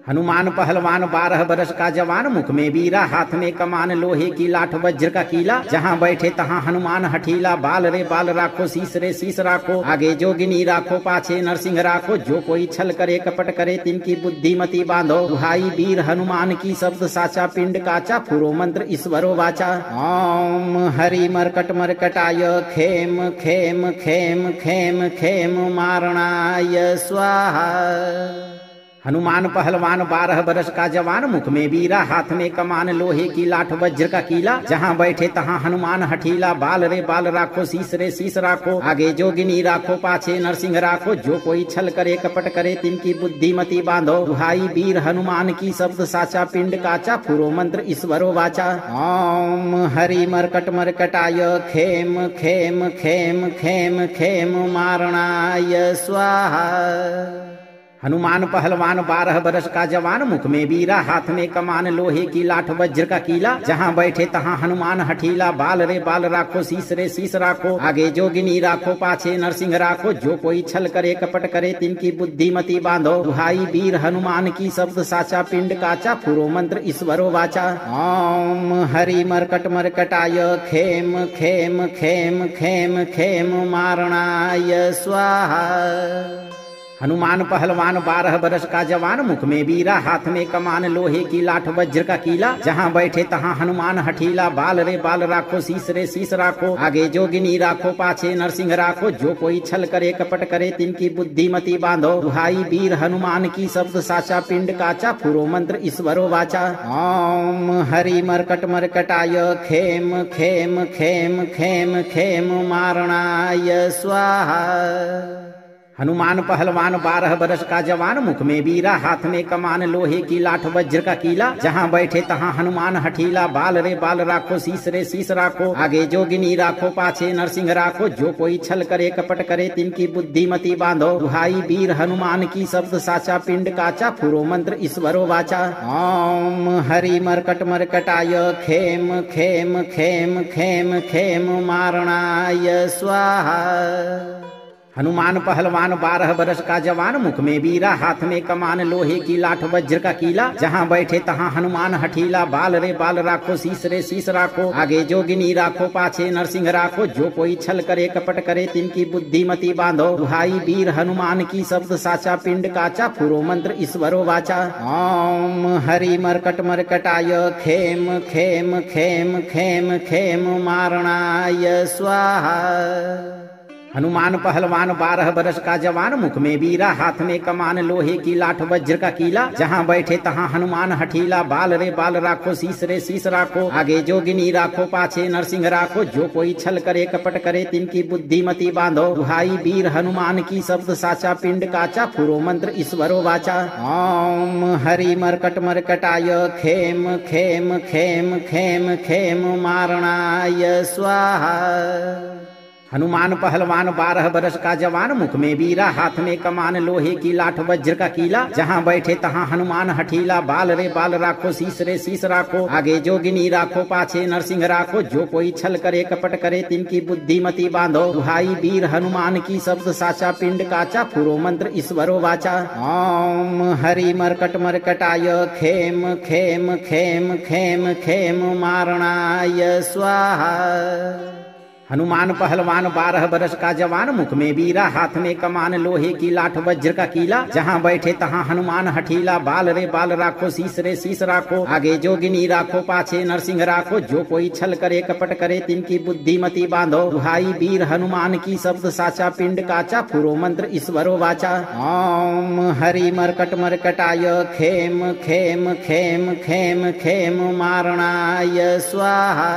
हनुमान पहलवान 12 बरस का जवान, मुख में बीरा हाथ में कमान लोहे की लाठ वज्र का कीला, जहाँ बैठे तहाँ हनुमान हठीला। बाल रे बाल राखो शीस रे शीस राखो, आगे जोगिनी राखो पाछे नरसिंह राखो। जो कोई छल करे कपट करे तिनकी बुद्धिमती बांधो। दुहाई वीर हनुमान की शब्द साचा, पिंड काचा फुरो मंत्र ईश्वरो वाचा। ओम हरि मरकट मरकटाय खेम खेम खेम खेम खेम मारणाय स्वाहा। हनुमान पहलवान 12 बरस का जवान, मुख में बीरा हाथ में कमान लोहे की लाठ वज्र का कीला, जहाँ बैठे तहाँ हनुमान हठीला। बाल रे बाल राखो शीस रे शीस राखो, आगे जोगिनी राखो पाछे नरसिंह राखो। जो कोई छल करे कपट करे तिनकी बुद्धिमती बांधो। दुहाई वीर हनुमान की शब्द साचा, पिंड काचा फुरो मंत्र ईश्वरो वाचा। ओम हरि मरकट मरकटाय खेम खेम खेम खेम खेम मारणाय स्वाहा। हनुमान पहलवान 12 बरस का जवान, मुख में बीरा, हाथ में कमान, लोहे की लाठ वज्र का कीला। जहाँ बैठे तहाँ हनुमान हठीला, बाल रे बाल राखो, शीस रे शीस राखो, आगे जोगिनी राखो, पाछे नरसिंह राखो। जो कोई छल करे कपट करे, तिनकी बुद्धिमती बांधो। दुहाई वीर हनुमान की, शब्द साचा पिंड काचा, फुरो मंत्र ईश्वरो वाचा। ओम हरि मरकट मरकटाय, खेम खेम खेम खेम खेम मारणाय स्वाहा। हनुमान पहलवान 12 बरस का जवान, मुख में बीरा, हाथ में कमान, लोहे की लाठ वज्र का कीला। जहाँ बैठे तहाँ हनुमान हठीला, बाल रे बाल राखो, शीस रे शीस राखो, आगे जोगिनी राखो, पाछे नरसिंह राखो। जो कोई छल करे कपट करे, तिनकी बुद्धिमती बांधो। दुहाई वीर हनुमान की, शब्द साचा पिंड काचा, फुरो मंत्र ईश्वरो वाचा। ओम हरि मरकट मरकटाय, खेम खेम खेम खेम खेम मारणाय स्वाहा। हनुमान पहलवान 12 बरस का जवान, मुख में बीरा, हाथ में कमान, लोहे की लाठ वज्र का कीला। जहाँ बैठे तहाँ हनुमान हठीला, बाल रे बाल राखो, शीस रे शीस राखो, आगे जोगिनी राखो, पाछे नरसिंह राखो। जो कोई छल करे कपट करे, तिनकी बुद्धिमती बांधो। दुहाई वीर हनुमान की, शब्द साचा पिंड काचा, फुरो मंत्र ईश्वरो वाचा। ओम हरि मरकट मरकटाय, खेम खेम खेम खेम खेम मारणाय स्वाहा। हनुमान पहलवान 12 बरस का जवान, मुख में बीरा, हाथ में कमान, लोहे की लाठ वज्र का कीला। जहाँ बैठे तहाँ हनुमान हठीला, बाल रे बाल राखो, शीस रे शीस राखो, आगे जोगिनी राखो, पाछे नरसिंह राखो। जो कोई छल करे कपट करे, तिनकी बुद्धिमती बांधो। दुहाई वीर हनुमान की, शब्द साचा पिंड काचा, फुरो मंत्र ईश्वरो वाचा। ओम हरि मरकट मरकटाय, खेम खेम खेम खेम खेम मारणाय स्वाहा। हनुमान पहलवान 12 बरस का जवान, मुख में बीरा, हाथ में कमान, लोहे की लाठ वज्र का कीला। जहाँ बैठे तहाँ हनुमान हठीला, बाल रे बाल राखो, शीस रे शीस राखो, आगे जोगिनी राखो, पाछे नरसिंह राखो। जो कोई छल करे कपट करे, तिनकी बुद्धिमती बांधो। दुहाई वीर हनुमान की, शब्द साचा पिंड काचा, फुरो मंत्र ईश्वरो वाचा। ओम हरि मरकट मरकटाय, खेम खेम खेम खेम खेम मारणाय स्वाहा। हनुमान पहलवान 12 बरस का जवान, मुख में बीरा, हाथ में कमान, लोहे की लाठ वज्र का कीला। जहाँ बैठे तहाँ हनुमान हठीला, बाल रे बाल राखो, शीस रे शीस राखो, आगे जोगिनी राखो, पाछे नरसिंह राखो। जो कोई छल करे कपट करे, तिनकी बुद्धिमती बांधो। दुहाई वीर हनुमान की, शब्द साचा पिंड काचा, फुरो मंत्र ईश्वरो वाचा। ओम हरि मरकट मरकटाय, खेम खेम खेम खेम खेम मारणाय स्वाहा। हनुमान पहलवान 12 बरस का जवान, मुख में बीरा, हाथ में कमान, लोहे की लाठ वज्र का कीला। जहाँ बैठे तहाँ हनुमान हठीला, बाल रे बाल राखो, शीस रे शीस राखो, आगे जोगिनी राखो, पाछे नरसिंह राखो। जो कोई छल करे कपट करे, तिनकी बुद्धिमती बांधो। दुहाई वीर हनुमान की, शब्द साचा पिंड काचा, फुरो मंत्र ईश्वरो वाचा। ओम हरि मरकट मरकटाय, खेम खेम खेम खेम खेम मारणाय स्वाहा।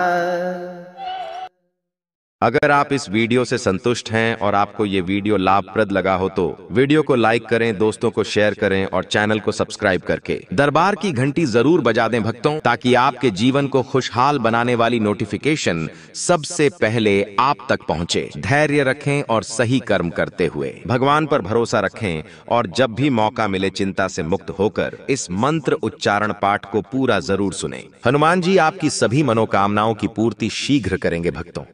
अगर आप इस वीडियो से संतुष्ट हैं और आपको ये वीडियो लाभप्रद लगा हो तो वीडियो को लाइक करें, दोस्तों को शेयर करें और चैनल को सब्सक्राइब करके दरबार की घंटी जरूर बजा दें भक्तों, ताकि आपके जीवन को खुशहाल बनाने वाली नोटिफिकेशन सबसे पहले आप तक पहुंचे। धैर्य रखें और सही कर्म करते हुए भगवान पर भरोसा रखें और जब भी मौका मिले चिंता से मुक्त होकर इस मंत्र उच्चारण पाठ को पूरा जरूर सुनें। हनुमान जी आपकी सभी मनोकामनाओं की पूर्ति शीघ्र करेंगे भक्तों।